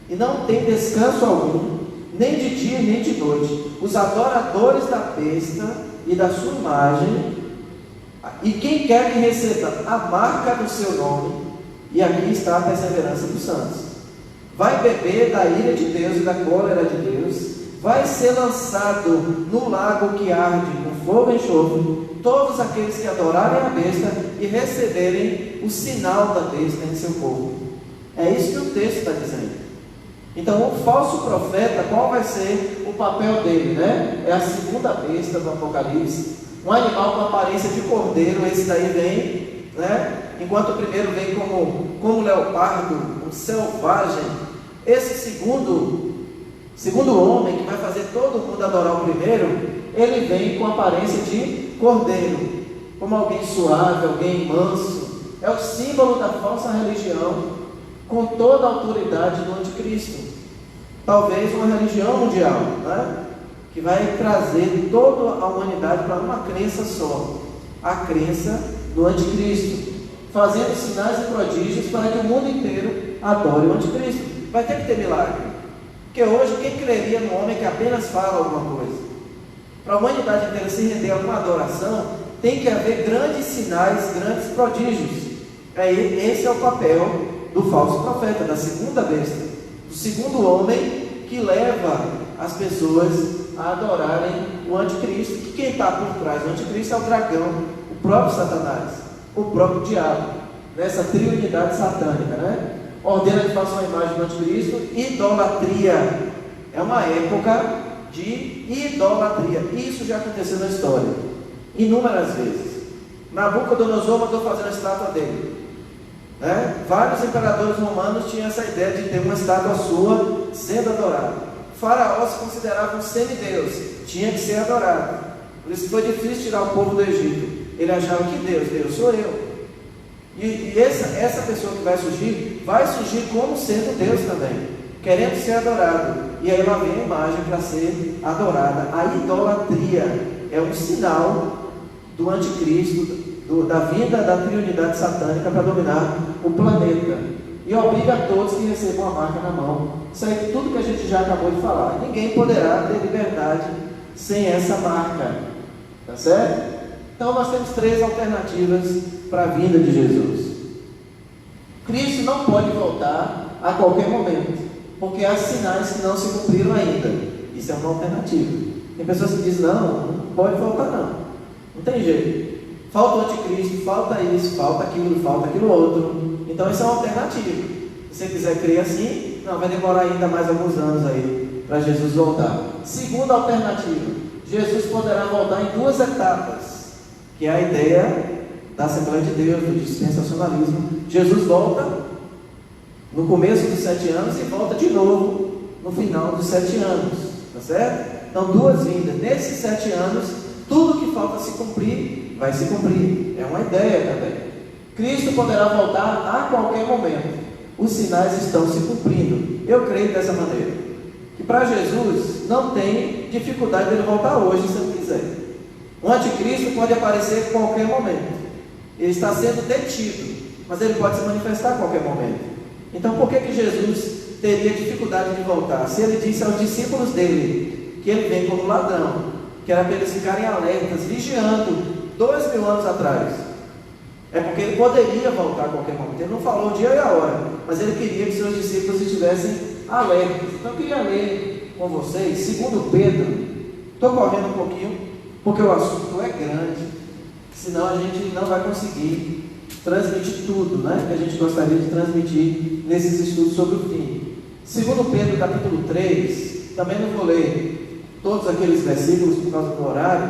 e não tem descanso algum, nem de dia nem de noite, os adoradores da besta e da sua imagem, e quem quer que receba a marca do seu nome, e aqui está a perseverança dos santos, vai beber da ira de Deus e da cólera de Deus, vai ser lançado no lago que arde com fogo e enxofre, todos aqueles que adorarem a besta e receberem o sinal da besta em seu corpo. É isso que o texto está dizendo. Então, o falso profeta, qual vai ser o papel dele, né? É a segunda besta do Apocalipse, um animal com aparência de cordeiro. Esse daí vem, né? Enquanto o primeiro vem como leopardo, um selvagem, esse segundo homem, que vai fazer todo mundo adorar o primeiro, ele vem com aparência de cordeiro, como alguém suave, alguém manso. É o símbolo da falsa religião, com toda a autoridade do anticristo. Talvez uma religião mundial, né? Que vai trazer toda a humanidade para uma crença só, a crença do anticristo, fazendo sinais e prodígios para que o mundo inteiro adore o anticristo. Vai ter que ter milagre, porque hoje quem creria no homem que apenas fala alguma coisa? Para a humanidade inteira se render a uma adoração, tem que haver grandes sinais, grandes prodígios. Esse é o papel do falso profeta, da segunda besta, do segundo homem que leva as pessoas a adorarem o anticristo. Que quem está por trás do anticristo é o dragão, o próprio Satanás, o próprio diabo, nessa triunidade satânica, né? Ordena que faça uma imagem do anticristo. Idolatria, é uma época de idolatria. Isso já aconteceu na história, inúmeras vezes. Nabucodonosor mandou fazer uma estátua dele, né? Vários imperadores romanos tinham essa ideia de ter uma estátua sua sendo adorada. Faraó se considerava um semideus, tinha que ser adorado. Por isso foi difícil tirar o povo do Egito. Ele achava que Deus sou eu. E essa pessoa que vai surgir como sendo Deus também, querendo ser adorado. E aí lá vem a imagem para ser adorada. A idolatria é um sinal do anticristo, da vinda da triunidade satânica para dominar o planeta, e obriga a todos que recebam a marca na mão. Isso aí, tudo que a gente já acabou de falar. Ninguém poderá ter liberdade sem essa marca, tá certo? Então nós temos três alternativas para a vinda de Jesus. Cristo não pode voltar a qualquer momento, porque há sinais que não se cumpriram ainda. Isso é uma alternativa. Tem pessoas que dizem: não pode voltar, não tem jeito, falta o anticristo, falta isso, falta aquilo outro. Então isso é uma alternativa. Se você quiser crer assim, não, vai demorar ainda mais alguns anos aí para Jesus voltar. Segunda alternativa, Jesus poderá voltar em duas etapas, que é a ideia da Assembleia de Deus, do dispensacionalismo. Jesus volta no começo dos 7 anos e volta de novo no final dos 7 anos, tá certo? Então, duas vindas. Nesses 7 anos, tudo que falta se cumprir, vai se cumprir. É uma ideia também. Cristo poderá voltar a qualquer momento. Os sinais estão se cumprindo. Eu creio dessa maneira, que para Jesus não tem dificuldade de ele voltar hoje, se ele quiser. O anticristo pode aparecer a qualquer momento. Ele está sendo detido, mas ele pode se manifestar a qualquer momento. Então, por que Jesus teria dificuldade de voltar? Se ele disse aos discípulos dele que ele vem como ladrão, que era para eles ficarem alertas, vigiando, 2000 anos atrás, é porque ele poderia voltar a qualquer momento. Ele não falou o dia e a hora, mas ele queria que seus discípulos estivessem alertas. Então eu queria ler com vocês, segundo Pedro. Estou correndo um pouquinho, porque o assunto é grande, senão a gente não vai conseguir transmitir tudo, né, que a gente gostaria de transmitir nesses estudos sobre o fim. Segundo Pedro, capítulo 3, também não vou ler todos aqueles versículos por causa do horário,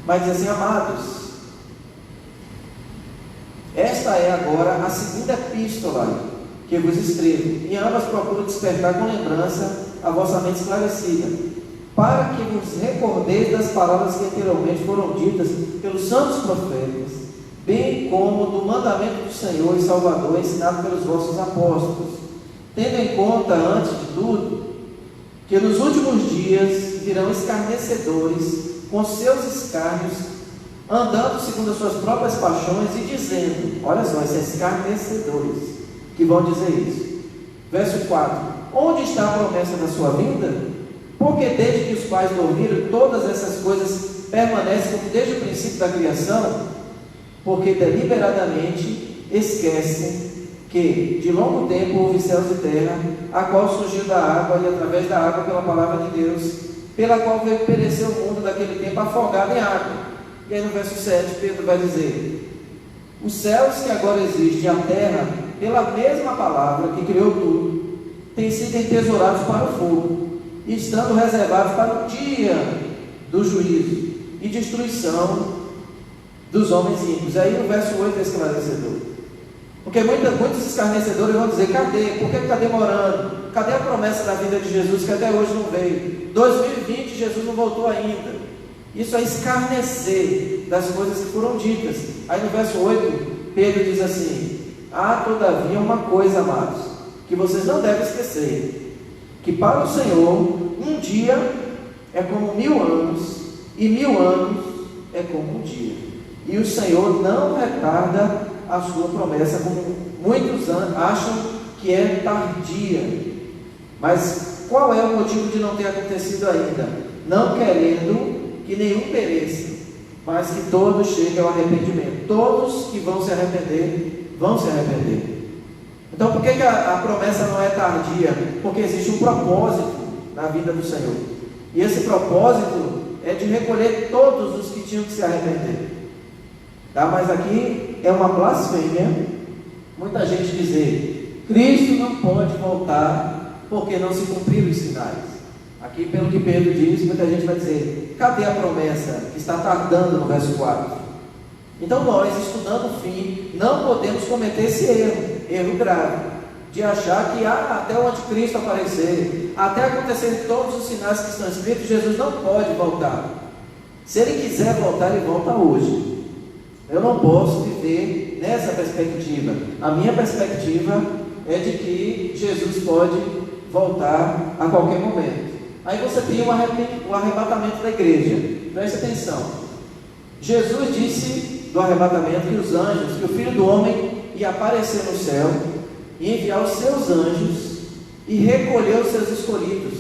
mas diz assim: amados, esta é agora a segunda epístola que vos escrevo, e ambas procuro despertar com lembrança a vossa mente esclarecida, para que vos recordeis das palavras que anteriormente foram ditas pelos santos profetas, bem como do mandamento do Senhor e Salvador ensinado pelos vossos apóstolos, tendo em conta, antes de tudo, que nos últimos dias virão escarnecedores com seus escárnios, andando segundo as suas próprias paixões e dizendo, olha só, esses escarnecedores que vão dizer isso. Verso 4: onde está a promessa da sua vinda? Porque desde que os pais dormiram, todas essas coisas permanecem como desde o princípio da criação, porque deliberadamente esquecem que de longo tempo houve céus e terra, a qual surgiu da água e através da água pela palavra de Deus, pela qual veio perecer o mundo daquele tempo afogado em água. E aí no verso 7 Pedro vai dizer: os céus que agora existem, a terra, pela mesma palavra que criou tudo, têm sido entesourados para o fogo, e estando reservados para o dia do juízo e destruição dos homens ímpios. Aí no verso 8 é esclarecedor. Porque muitos escarnecedores vão dizer: cadê? Por que está demorando? Cadê a promessa da vinda de Jesus que até hoje não veio? 2020 Jesus não voltou ainda. Isso é escarnecer das coisas que foram ditas. Aí no verso 8 Pedro diz assim: há todavia uma coisa, amados, que vocês não devem esquecer, que para o Senhor um dia é como 1000 anos, e 1000 anos é como um dia. E o Senhor não retarda a sua promessa, como muitos acham que é tardia. Mas qual é o motivo de não ter acontecido ainda? Não querendo que nenhum pereça, mas que todos cheguem ao arrependimento. Todos que vão se arrepender, vão se arrepender. Então por que a promessa não é tardia? Porque existe um propósito na vida do Senhor, e esse propósito é de recolher todos os que tinham que se arrepender. Tá? Mas aqui é uma blasfêmia muita gente dizer: Cristo não pode voltar porque não se cumpriram os sinais. Aqui, pelo que Pedro diz, muita gente vai dizer: cadê a promessa? Está tardando no verso 4. Então nós, estudando o fim, não podemos cometer esse erro grave, de achar que até o anticristo aparecer, até acontecerem todos os sinais que estão escritos, Jesus não pode voltar. Se ele quiser voltar, ele volta hoje. Eu não posso viver nessa perspectiva. A minha perspectiva é de que Jesus pode voltar a qualquer momento. Aí você tem o arrebatamento da igreja. Preste atenção. Jesus disse do arrebatamento que os anjos, que o Filho do Homem ia aparecer no céu e enviar os seus anjos e recolher os seus escolhidos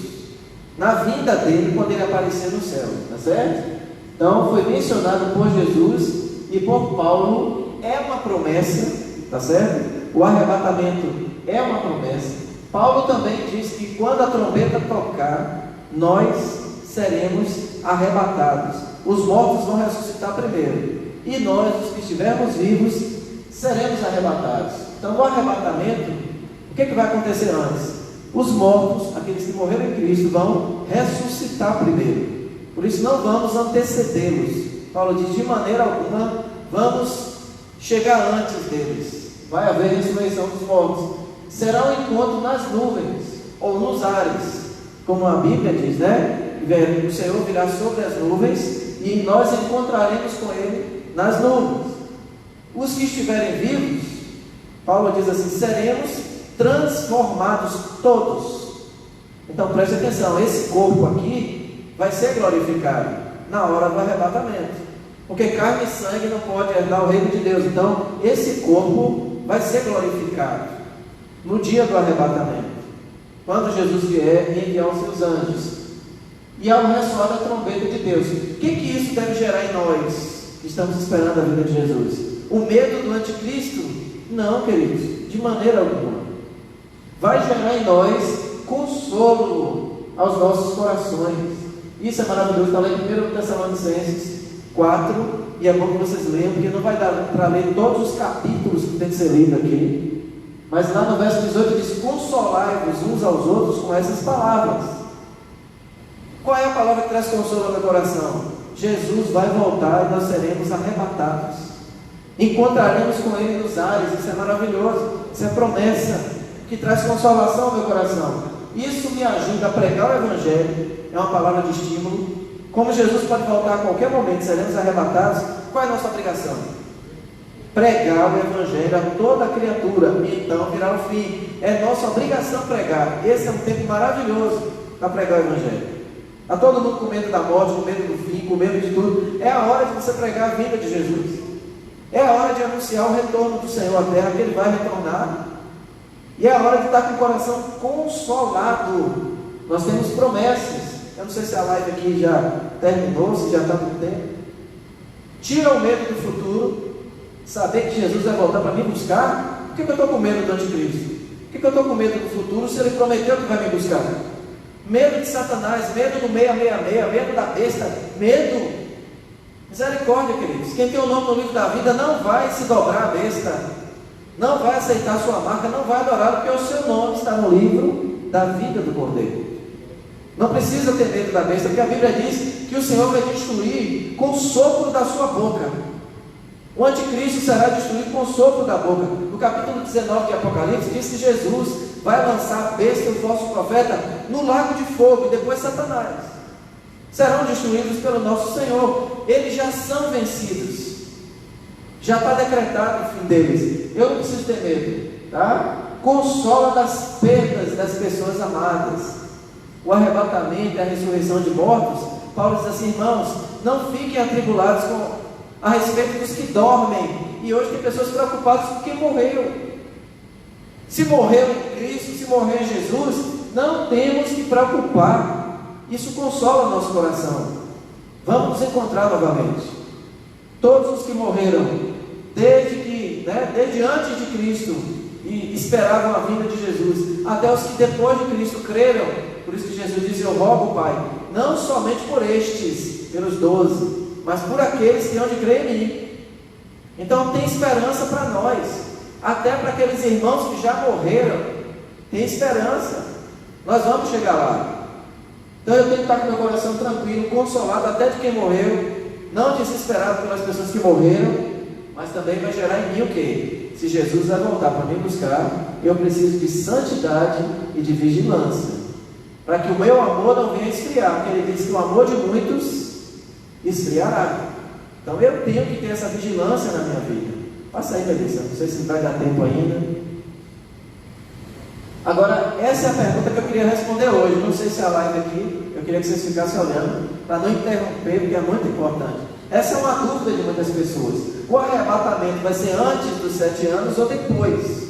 na vinda dele, quando ele aparecer no céu. Tá certo? Então foi mencionado por Jesus e por Paulo, é uma promessa, tá certo? O arrebatamento é uma promessa. Paulo também diz que quando a trombeta tocar, nós seremos arrebatados. Os mortos vão ressuscitar primeiro, e nós, os que estivermos vivos, seremos arrebatados. Então, no arrebatamento, o que vai acontecer antes? Os mortos, aqueles que morreram em Cristo, vão ressuscitar primeiro. Por isso não vamos antecedê-los. Paulo diz, de maneira alguma, vamos chegar antes deles. Vai haver ressurreição dos mortos. Será um encontro nas nuvens, ou nos ares, como a Bíblia diz, né? O Senhor virá sobre as nuvens, e nós encontraremos com Ele nas nuvens. Os que estiverem vivos, Paulo diz assim, seremos transformados todos. Então preste atenção, esse corpo aqui vai ser glorificado na hora do arrebatamento, porque carne e sangue não pode herdar o reino de Deus. Então esse corpo vai ser glorificado no dia do arrebatamento, quando Jesus vier e enviar os seus anjos, e ao ressoar da trombeta de Deus. O que isso deve gerar em nós que estamos esperando a vinda de Jesus? O medo do anticristo? Não, queridos, de maneira alguma. Vai gerar em nós consolo aos nossos corações. Isso é maravilhoso. Está lá em 1 Tessalonicenses 4, e é bom que vocês leiam, porque não vai dar para ler todos os capítulos que tem que ser lido aqui, mas lá no verso 18 diz, consolai-vos uns aos outros com essas palavras. Qual é a palavra que traz consolo ao meu coração? Jesus vai voltar e nós seremos arrebatados, encontraremos com Ele nos ares. Isso é maravilhoso, isso é promessa que traz consolação ao meu coração. Isso me ajuda a pregar o Evangelho, é uma palavra de estímulo. Como Jesus pode voltar a qualquer momento, seremos arrebatados. Qual é a nossa obrigação? Pregar o Evangelho a toda a criatura, e então virá o fim. É nossa obrigação pregar. Esse é um tempo maravilhoso para pregar o Evangelho. Está todo mundo com medo da morte, com medo do fim, com medo de tudo. É a hora de você pregar a vinda de Jesus. É a hora de anunciar o retorno do Senhor à terra, que Ele vai retornar. E é a hora de estar com o coração consolado. Nós temos promessas. Eu não sei se a live aqui já terminou, se já está no tempo. Tira o medo do futuro, saber que Jesus vai voltar para me buscar. Por que eu estou com medo do anticristo? Por que eu estou com medo do futuro se Ele prometeu que vai me buscar? Medo de Satanás, medo do 666, medo da besta, medo. Misericórdia, queridos. Quem tem o nome no livro da vida não vai se dobrar à besta, não vai aceitar sua marca, não vai adorar, porque o seu nome está no livro da vida do Cordeiro. Não precisa ter medo da besta, porque a Bíblia diz que o Senhor vai destruir com o sopro da sua boca. O anticristo será destruído com o sopro da boca. No capítulo 19 de Apocalipse diz que Jesus vai lançar a besta e o falso profeta no lago de fogo, e depois Satanás. Serão destruídos pelo nosso Senhor. Eles já são vencidos, já está decretado o fim deles. Eu não preciso ter medo, tá? Consola das perdas das pessoas amadas. O arrebatamento e a ressurreição de mortos, Paulo diz assim, irmãos, não fiquem atribulados a respeito dos que dormem. E hoje tem pessoas preocupadas com quem morreu. Se morreu em Cristo, se morreu em Jesus, não temos que preocupar. Isso consola o nosso coração. Vamos nos encontrar novamente. Todos os que morreram desde antes de Cristo e esperavam a vinda de Jesus, até os que depois de Cristo creram. Por isso que Jesus diz, eu rogo, Pai, não somente por estes, pelos 12, mas por aqueles que hão de crer em mim. Então tem esperança para nós, até para aqueles irmãos que já morreram, tem esperança. Nós vamos chegar lá. Então eu tenho que estar com meu coração tranquilo, consolado até de quem morreu, não desesperado pelas pessoas que morreram, mas também vai gerar em mim o quê? Se Jesus vai voltar para me buscar, eu preciso de santidade e de vigilância, para que o meu amor não venha esfriar, porque Ele diz que o amor de muitos esfriará. Então eu tenho que ter essa vigilância na minha vida. Passa aí, Melissa, não sei se vai dar tempo ainda. Agora, essa é a pergunta que eu queria responder hoje. Não sei se a live aqui, eu queria que vocês ficassem olhando, para não interromper, porque é muito importante. Essa é uma dúvida de muitas pessoas. O arrebatamento vai ser antes dos 7 anos ou depois?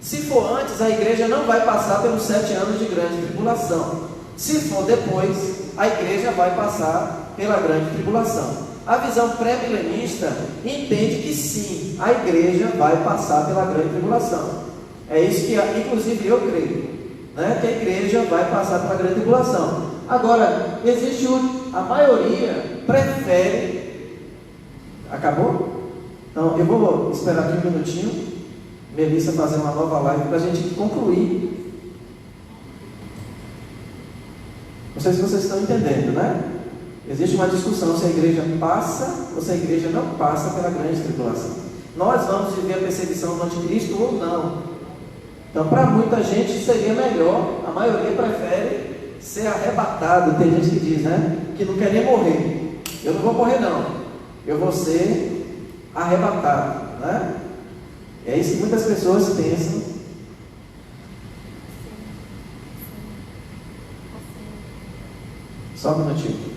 Se for antes, a igreja não vai passar pelos 7 anos de grande tribulação. Se for depois, a igreja vai passar pela grande tribulação. A visão pré-milenista entende que sim, a igreja vai passar pela grande tribulação. É isso que, inclusive, eu creio, né? Que a igreja vai passar pela grande tribulação. Agora, a maioria prefere. Acabou? Então, Então, eu vou esperar aqui um minutinho, Melissa fazer uma nova live para a gente concluir. Não sei se vocês estão entendendo, né? Existe uma discussão se a igreja passa ou se a igreja não passa pela grande tribulação. Nós vamos viver a perseguição do anticristo ou não? Então, para muita gente seria melhor, a maioria prefere ser arrebatado. Tem gente que diz, né? Que não quer nem morrer. Eu não vou morrer não, eu vou ser arrebatado, né? É isso que muitas pessoas pensam. Só um minutinho.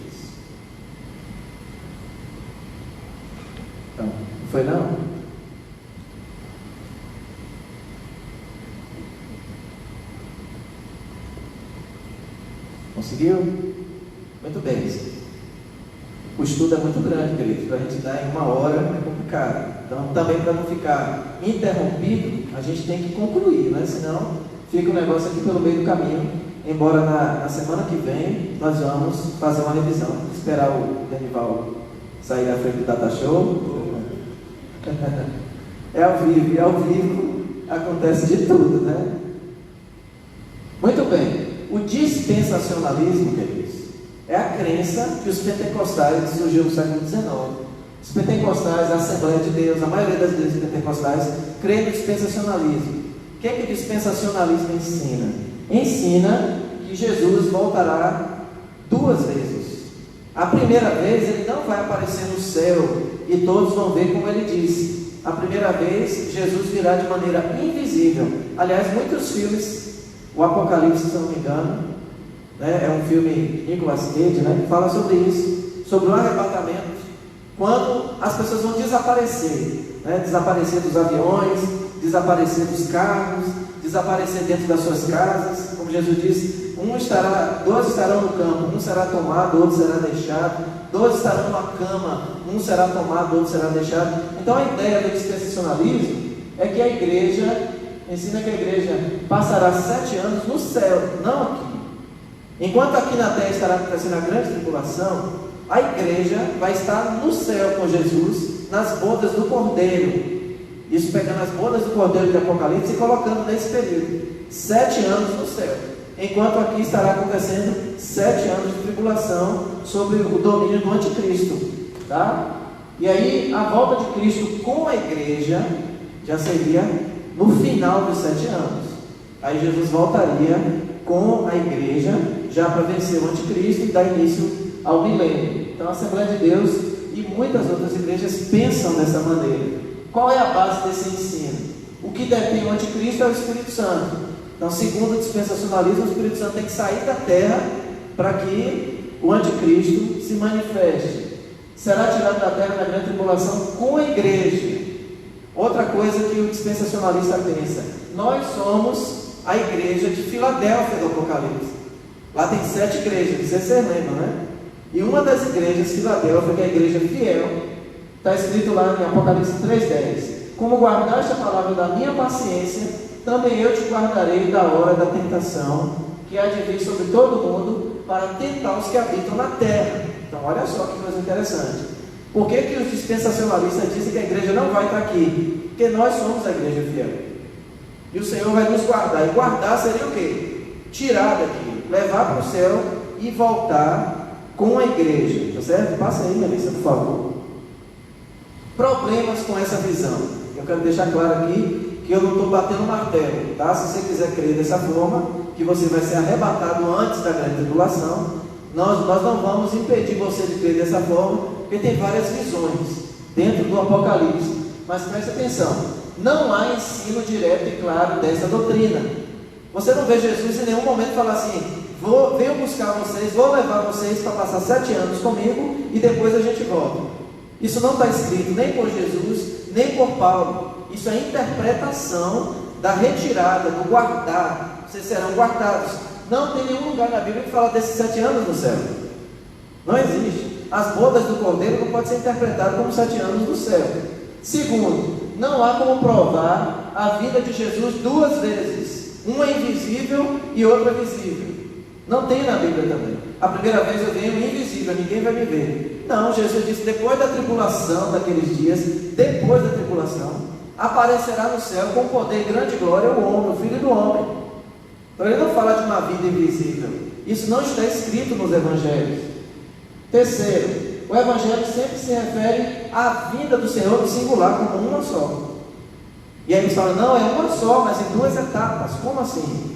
Não foi não? Conseguiu? Muito bem. O estudo é muito grande, queridos. Para a gente dar em 1 hora é complicado. Então, também para não ficar interrompido, a gente tem que concluir, né? Senão fica um negócio aqui pelo meio do caminho. Embora na semana que vem nós vamos fazer uma revisão. Esperar o Denival sair da frente do Data Show. É ao vivo, e ao vivo acontece de tudo, né? Muito bem. O dispensacionalismo, queridos, é a crença que os pentecostais surgiu no século XIX. Os pentecostais, a Assembleia de Deus, a maioria das igrejas pentecostais crê no dispensacionalismo. O que é que o dispensacionalismo ensina? Ensina que Jesus voltará 2 vezes. A primeira vez ele não vai aparecer no céu e todos vão ver como ele disse. A primeira vez Jesus virá de maneira invisível. Aliás, muitos filmes, o Apocalipse, se não me engano, né, é um filme Nicolas Cage, né, que fala sobre isso, sobre o arrebatamento, quando as pessoas vão desaparecer, né, desaparecer dos aviões, desaparecer dos carros, desaparecer dentro das suas casas. Como Jesus disse, 2 estarão no campo, um será tomado, outro será deixado. 2 estarão numa cama, um será tomado, outro será deixado. Então a ideia do dispensacionalismo é que a igreja ensina que a igreja passará 7 anos no céu, não aqui. Enquanto aqui na terra estará acontecendo a grande tribulação, a igreja vai estar no céu com Jesus, nas bodas do Cordeiro. Isso pegando as bodas do Cordeiro de Apocalipse e colocando nesse período 7 anos no céu. Enquanto aqui estará acontecendo 7 anos de tribulação sobre o domínio do anticristo, tá? E aí a volta de Cristo com a igreja já seria no final dos 7 anos. Aí Jesus voltaria com a igreja já para vencer o anticristo e dar início ao milênio. Então a Assembleia de Deus e muitas outras igrejas pensam dessa maneira. Qual é a base desse ensino? O que detém o anticristo é o Espírito Santo. Então, segundo o dispensacionalismo, o Espírito Santo tem que sair da terra para que o anticristo se manifeste. Será tirado da terra na grande tribulação com a igreja. Outra coisa que o dispensacionalista pensa: nós somos a igreja de Filadélfia do Apocalipse. Lá tem 7 igrejas, vocês lembram, né? E uma das igrejas, Filadélfia, que é a igreja fiel, está escrito lá em Apocalipse 3,10: como guardaste a palavra da minha paciência, também eu te guardarei da hora da tentação, que há de vir sobre todo mundo, para tentar os que habitam na terra. Então olha só que coisa interessante. Por que os dispensacionalistas dizem que a igreja não vai estar aqui? Porque nós somos a igreja fiel. E o Senhor vai nos guardar. E guardar seria o quê? Tirar daqui, levar para o céu e voltar com a igreja. Tá certo? Passa aí, Melissa, por favor. Problemas com essa visão. Eu quero deixar claro aqui que eu não estou batendo martelo, tá? Se você quiser crer dessa forma, que você vai ser arrebatado antes da grande tribulação, nós não vamos impedir você de crer dessa forma, porque tem várias visões dentro do Apocalipse. Mas preste atenção, não há ensino direto e claro dessa doutrina. Você não vê Jesus em nenhum momento falar assim: venho buscar vocês, vou levar vocês para passar 7 anos comigo e depois a gente volta. Isso não está escrito nem por Jesus, nem por Paulo. Isso é interpretação da retirada, do guardar. Vocês serão guardados. Não tem nenhum lugar na Bíblia que fala desses 7 anos no céu. Não existe. As bodas do Cordeiro não pode ser interpretado como 7 anos no céu. Segundo, não há como provar a vida de Jesus 2 vezes. Uma é invisível e outra é visível. Não tem na Bíblia também. A primeira vez eu venho invisível, ninguém vai me ver. Não, Jesus disse, depois da tribulação, daqueles dias, depois da tribulação, aparecerá no céu com poder, grande glória, o homem, o Filho do homem. Então ele não fala de uma vida invisível. Isso não está escrito nos evangelhos. Terceiro, o evangelho sempre se refere à vinda do Senhor no singular, como uma só. E aí eles falam, não, é uma só, mas em duas etapas. Como assim?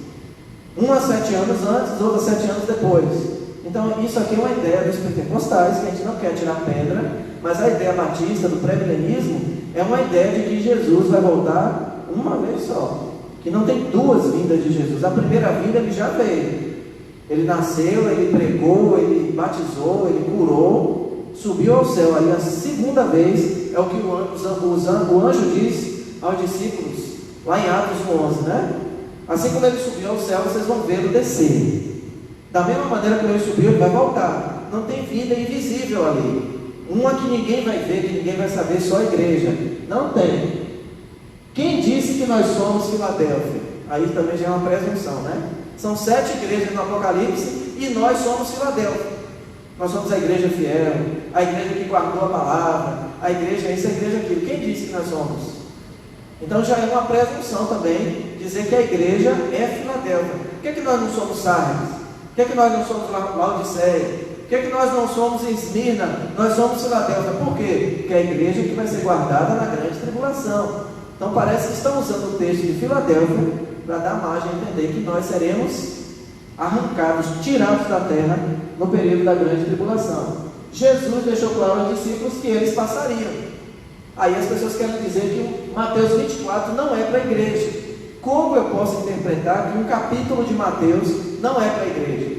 Uma 7 anos antes, outra 7 anos depois. Então isso aqui é uma ideia dos pentecostais, que a gente não quer tirar pedra, mas a ideia batista do pré-milenismo é uma ideia de que Jesus vai voltar uma vez só, que não tem duas vindas de Jesus. A primeira vinda ele já veio, ele nasceu, ele pregou, ele batizou, ele curou, subiu ao céu. Aí a segunda vez é o que o anjo diz aos discípulos lá em Atos 11, né? Assim como ele subiu ao céu, vocês vão vê-lo descer. Da mesma maneira que ele subiu, ele vai voltar. Não tem vida invisível ali. Uma que ninguém vai ver, que ninguém vai saber, só a igreja. Não tem. Quem disse que nós somos Filadélfia? Aí também já é uma presunção, né? São 7 igrejas no Apocalipse e nós somos Filadélfia. Nós somos a igreja fiel, a igreja que guardou a palavra, a igreja isso, a igreja aquilo. Quem disse que nós somos? Então já é uma presunção também dizer que a igreja é Filadélfia. Por que nós não somos Sardes? Por que nós não somos Laodiceia? Por que nós não somos Esmirna? Nós somos Filadélfia. Por quê? Porque é a igreja que vai ser guardada na grande tribulação. Então parece que estão usando o texto de Filadélfia para dar margem a entender que nós seremos arrancados, tirados da terra no período da grande tribulação. Jesus deixou claro aos discípulos que eles passariam. Aí as pessoas querem dizer que Mateus 24 não é para a igreja. Como eu posso interpretar que um capítulo de Mateus não é para a igreja?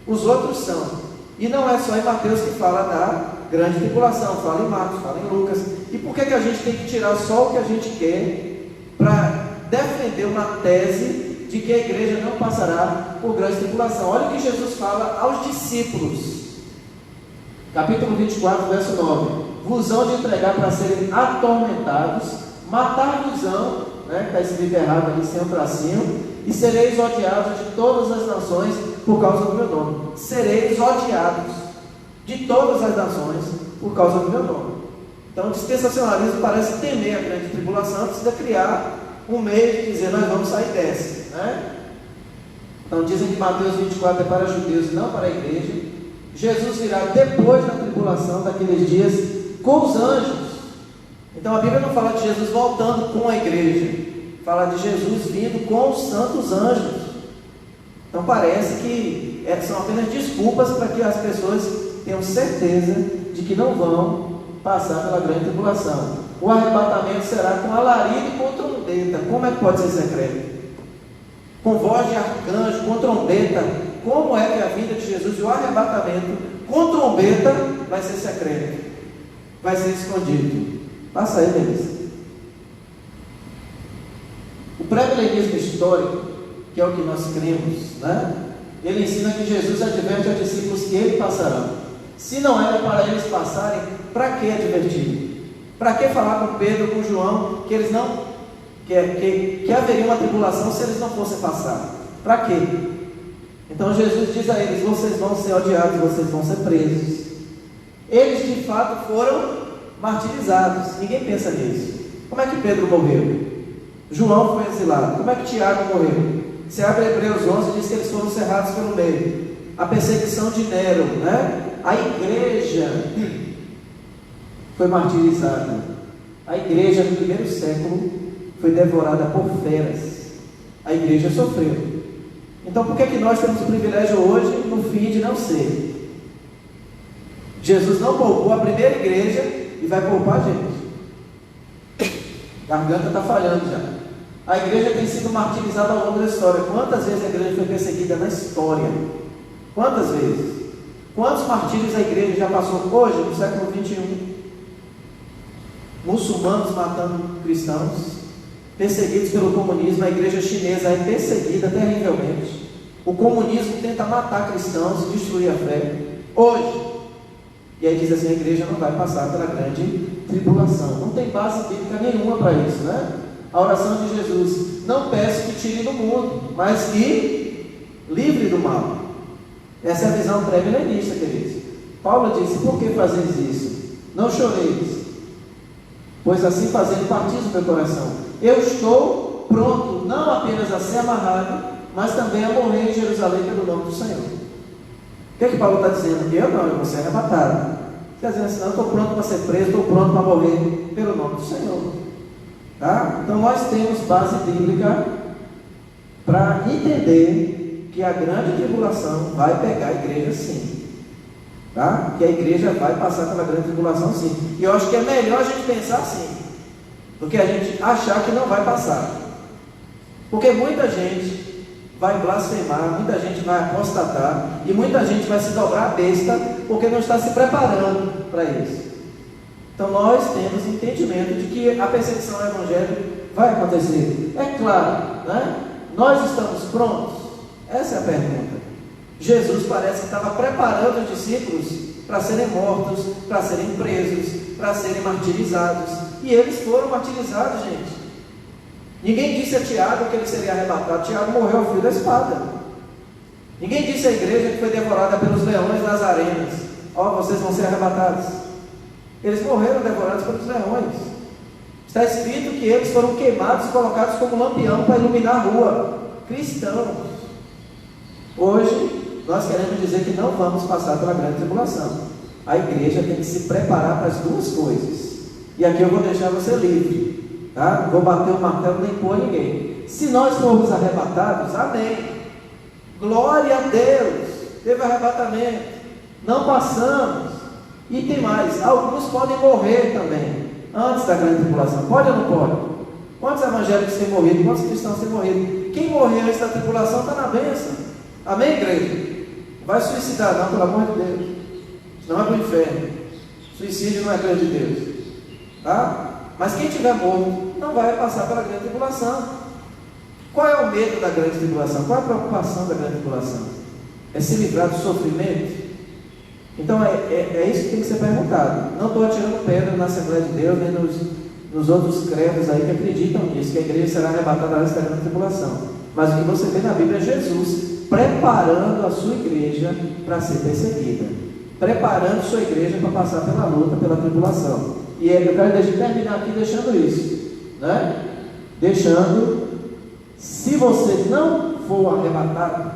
Os outros são. E não é só em Mateus que fala da grande tribulação, fala em Marcos, fala em Lucas. E por que a gente tem que tirar só o que a gente quer para defender uma tese de que a igreja não passará por grande tribulação? Olha o que Jesus fala aos discípulos. Capítulo 24, verso 9. Vos hão de entregar para serem atormentados, matar-vos-ão, né, está escrito errado ali, sem um tracinho, e sereis odiados de todas as nações por causa do meu nome. Sereis odiados de todas as nações por causa do meu nome. Então o dispensacionalismo parece temer a grande tribulação, precisa criar um meio de dizer, nós vamos sair dessa, né? Então dizem que Mateus 24 é para judeus e não para a igreja. Jesus virá depois da tribulação, daqueles dias, com os anjos. Então a Bíblia não fala de Jesus voltando com a igreja, fala de Jesus vindo com os santos anjos. Então parece que são apenas desculpas para que as pessoas tenham certeza de que não vão passar pela grande tribulação. O arrebatamento será com alarido e com trombeta. Como é que pode ser secreto? Com voz de arcanjo, com trombeta. Como é que a vinda de Jesus e o arrebatamento com trombeta vai ser secreto? Vai ser escondido. Passa aí, Denise. O pré-milenismo histórico, que é o que nós cremos, né? Ele ensina que Jesus adverte aos discípulos que ele passará. Se não era para eles passarem, para que advertir? Para que falar com Pedro, com João, que eles não que haveria uma tribulação se eles não fossem passar? Para quê? Então Jesus diz a eles: vocês vão ser odiados, vocês vão ser presos. Eles de fato foram martirizados. Ninguém pensa nisso. Como é que Pedro morreu? João foi exilado. Como é que Tiago morreu? Você abre Hebreus 11 e diz que eles foram cerrados pelo meio. A perseguição de Nero, né? A igreja foi martirizada. A igreja no primeiro século foi devorada por feras. A igreja sofreu. Então por que nós temos o privilégio hoje, no fim, de não ser? Jesus não poupou a primeira igreja e vai poupar a gente. A garganta está falhando já. A igreja tem sido martirizada ao longo da história. Quantas vezes a igreja foi perseguida na história? Quantas vezes? Quantos martírios a igreja já passou hoje, no século 21? Muçulmanos matando cristãos, perseguidos pelo comunismo. A igreja chinesa é perseguida terrivelmente. O comunismo tenta matar cristãos e destruir a fé. Hoje. E aí diz assim: a igreja não vai passar pela grande tribulação. Não tem base bíblica nenhuma para isso, né? A oração de Jesus: não peço que tire do mundo, mas que livre do mal. Essa é a visão pré-milenista, queridos. Paulo disse: por que fazeis isso? Não choreis, pois assim fazendo partis o meu coração. Eu estou pronto não apenas a ser amarrado, mas também a morrer em Jerusalém pelo nome do Senhor. O que é que Paulo está dizendo? Eu não, eu vou ser arrebatado. Está dizendo assim: não, eu estou pronto para ser preso, estou pronto para morrer pelo nome do Senhor. Tá? Então nós temos base bíblica para entender que a grande tribulação vai pegar a igreja sim. Tá? Que a igreja vai passar pela grande tribulação sim. E eu acho que é melhor a gente pensar assim, do que a gente achar que não vai passar. Porque muita gente vai blasfemar, muita gente vai apostatar, e muita gente vai se dobrar a besta, porque não está se preparando para isso. Então nós temos entendimento de que a perseguição ao Evangelho vai acontecer. É claro, né? Nós estamos prontos? Essa é a pergunta. Jesus parece que estava preparando os discípulos para serem mortos, para serem presos, para serem martirizados, e eles foram martirizados, gente. Ninguém disse a Tiago que ele seria arrebatado. Tiago morreu ao fio da espada. Ninguém disse à igreja que foi devorada pelos leões nas arenas: ó, vocês vão ser arrebatados. Eles morreram devorados pelos leões. Está escrito que eles foram queimados e colocados como lampião para iluminar a rua. Cristãos. Hoje nós queremos dizer que não vamos passar pela grande tribulação. A igreja tem que se preparar para as duas coisas. E aqui eu vou deixar você livre. Tá? Não vou bater o martelo nem pôr ninguém. Se nós formos arrebatados, amém. Glória a Deus. Teve arrebatamento. Não passamos. E tem mais. Alguns podem morrer também antes da grande tribulação. Pode ou não pode? Quantos evangélicos têm morrido? Quantos cristãos têm morrido? Quem morreu antes da tribulação está na bênção. Amém, igreja? Não vai suicidar não, pelo amor de Deus. Senão vai para o inferno. Suicídio não é coisa de Deus. Tá? Mas quem tiver morto não vai passar pela grande tribulação. Qual é o medo da grande tribulação? Qual é a preocupação da grande tribulação? É se livrar do sofrimento? Então é isso que tem que ser perguntado. Não estou atirando pedra na Assembleia de Deus, nem nos outros credos aí que acreditam nisso, que a igreja será arrebatada antes da grande tribulação. Mas o que você vê na Bíblia é Jesus preparando a sua igreja para ser perseguida, preparando sua igreja para passar pela luta, pela tribulação. E eu quero terminar aqui deixando isso, né? Deixando, se você não for arrebatado,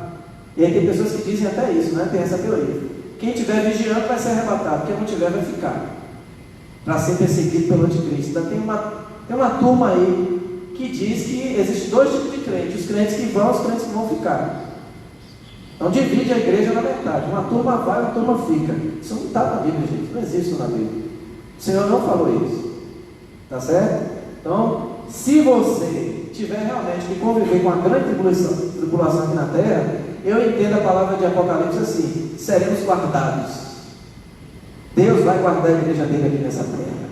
e aí tem pessoas que dizem até isso, né? Tem essa teoria: quem estiver vigiando vai ser arrebatado, quem não tiver vai ficar, para ser perseguido pelo anticristo. Então tem uma turma aí que diz que existem dois tipos de crentes: os crentes que vão, os crentes que vão ficar. Então divide a igreja na metade, uma turma vai, uma turma fica. Isso não está na Bíblia, gente, não existe isso na Bíblia. O Senhor não falou isso, tá certo? Então, se você tiver realmente que conviver com a grande tribulação aqui na terra, eu entendo a palavra de Apocalipse assim: seremos guardados. Deus vai guardar a igreja dele aqui nessa terra,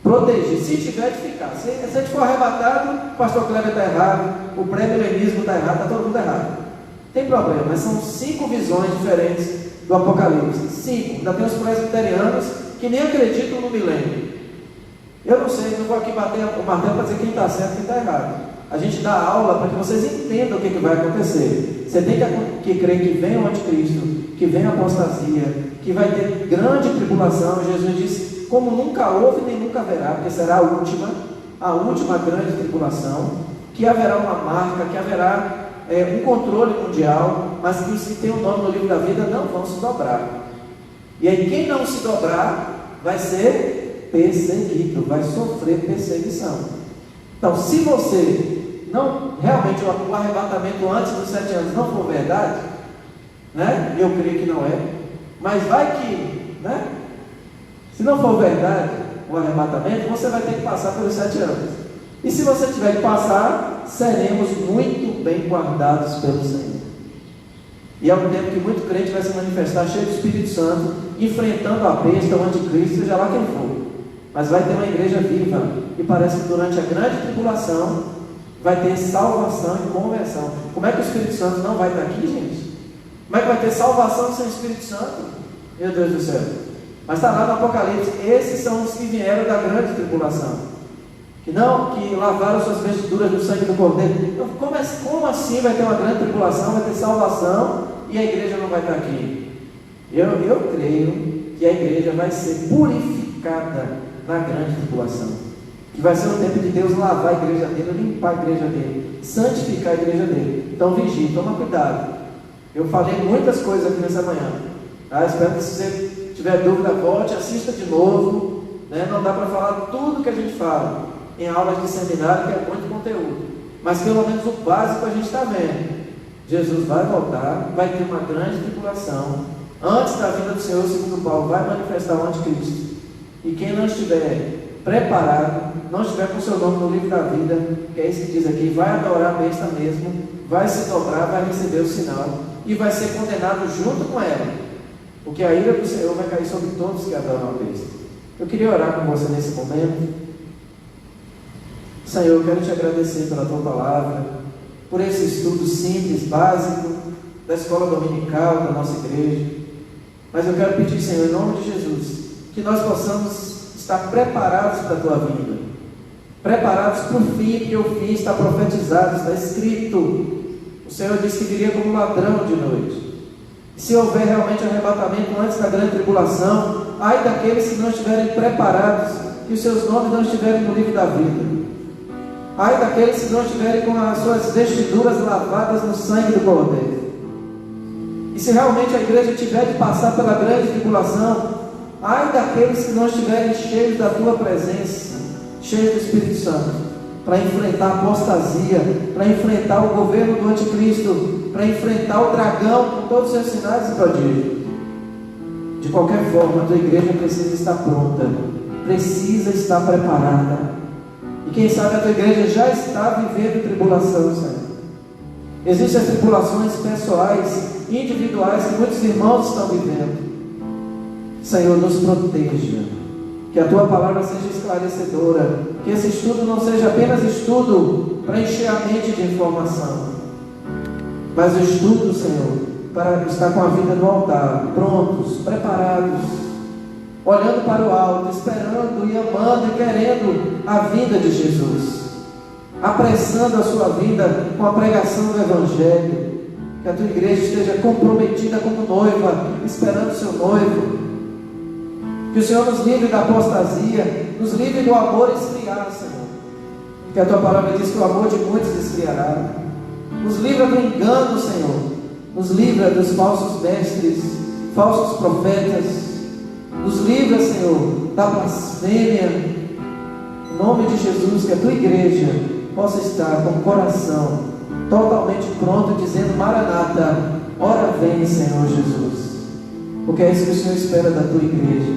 proteger, se tiver de ficar. Se a gente for arrebatado, o pastor Kleber está errado, o pré-milenismo está errado, está todo mundo errado. Tem problema, mas são 5 visões diferentes do Apocalipse. 5, ainda tem os presbiterianos que nem acreditam no milênio. Eu não sei, não vou aqui bater o martelo para dizer quem está certo e quem está errado. A gente dá aula para que vocês entendam o que vai acontecer. Você tem que crer que vem o anticristo, que vem a apostasia, que vai ter grande tribulação. Jesus disse: como nunca houve nem nunca haverá, porque será a última grande tribulação, que haverá uma marca, que haverá um controle mundial, mas que os que têm o nome no livro da vida não vão se dobrar. E aí quem não se dobrar vai ser perseguido, vai sofrer perseguição. Então, se você não, realmente o arrebatamento antes dos 7 anos não for verdade, né? Eu creio que não é, mas vai que, né? Se não for verdade o arrebatamento, você vai ter que passar pelos 7 anos. E se você tiver que passar, seremos muito bem guardados pelo Senhor. E é um tempo que muito crente vai se manifestar cheio do Espírito Santo, enfrentando a besta, o anticristo, seja lá quem for. Mas vai ter uma igreja viva. E parece que durante a grande tribulação vai ter salvação e conversão. Como é que o Espírito Santo não vai estar aqui, gente? Como é que vai ter salvação sem o Espírito Santo? Meu Deus do céu. Mas está lá no Apocalipse: esses são os que vieram da grande tribulação, que lavaram suas vestiduras no sangue do Cordeiro. Então, como assim vai ter uma grande tribulação, vai ter salvação e a igreja não vai estar aqui? Eu creio que a igreja vai ser purificada na grande tribulação, que vai ser o tempo de Deus lavar a igreja dele, limpar a igreja dele, santificar a igreja dele. Então vigie, toma cuidado. Eu falei muitas coisas aqui nessa manhã, tá? Espero que, se você tiver dúvida, volte, assista de novo, né? Não dá para falar tudo que a gente fala em aulas de seminário, que é muito conteúdo, mas pelo menos o básico a gente está vendo. Jesus vai voltar, vai ter uma grande tribulação. Antes da vinda do Senhor, segundo Paulo, vai manifestar o anticristo. E quem não estiver preparado, não estiver com o seu nome no livro da vida, que é isso que diz aqui, vai adorar a besta mesmo, vai se dobrar, vai receber o sinal e vai ser condenado junto com ela, porque a ira do Senhor vai cair sobre todos que adoram a besta. Eu queria orar com você nesse momento. Senhor, eu quero te agradecer pela tua palavra, por esse estudo simples, básico, da escola dominical da nossa igreja. Mas eu quero pedir, Senhor, em nome de Jesus, que nós possamos estar preparados para a tua vinda, preparados para o fim, porque o fim está profetizado, está escrito. O Senhor disse que viria como ladrão de noite. E se houver realmente arrebatamento antes da grande tribulação, ai daqueles que não estiverem preparados, que os seus nomes não estiverem no livro da vida. Ai daqueles que não estiverem com as suas vestiduras lavadas no sangue do Cordeiro. E se realmente a igreja tiver de passar pela grande tribulação, ai daqueles que não estiverem cheios da tua presença, cheios do Espírito Santo, para enfrentar a apostasia, para enfrentar o governo do anticristo, para enfrentar o dragão com todos os seus sinais e prodígios. De qualquer forma, a tua igreja precisa estar pronta, precisa estar preparada. E quem sabe a tua igreja já está vivendo tribulação, Senhor. Existem as tribulações pessoais, individuais, que muitos irmãos estão vivendo. Senhor, nos proteja, que a tua palavra seja esclarecedora, que esse estudo não seja apenas estudo para encher a mente de informação, mas o estudo, Senhor, para estar com a vida no altar, prontos, preparados, olhando para o alto, esperando e amando e querendo a vinda de Jesus, apressando a sua vida com a pregação do Evangelho. Que a tua igreja esteja comprometida como noiva, esperando o seu noivo. Que o Senhor nos livre da apostasia, nos livre do amor esfriar, Senhor. Que a tua palavra diz que o amor de muitos esfriará. Nos livra do engano, Senhor. Nos livra dos falsos mestres, falsos profetas. Nos livra, Senhor, da blasfêmia. Em nome de Jesus, que a tua igreja possa estar com o coração totalmente pronto, dizendo: Maranata, ora vem, Senhor Jesus. Porque é isso que o Senhor espera da tua igreja,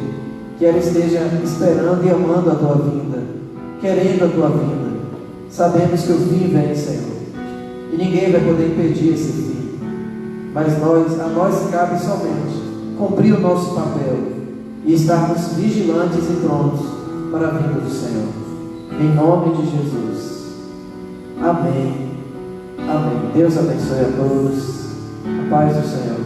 que ela esteja esperando e amando a tua vinda, querendo a tua vinda. Sabemos que o fim vem, Senhor, e ninguém vai poder impedir esse fim, mas a nós cabe somente cumprir o nosso papel e estarmos vigilantes e prontos para a vinda do Senhor. Em nome de Jesus. Amém. Amém. Deus abençoe a todos. A paz do Senhor.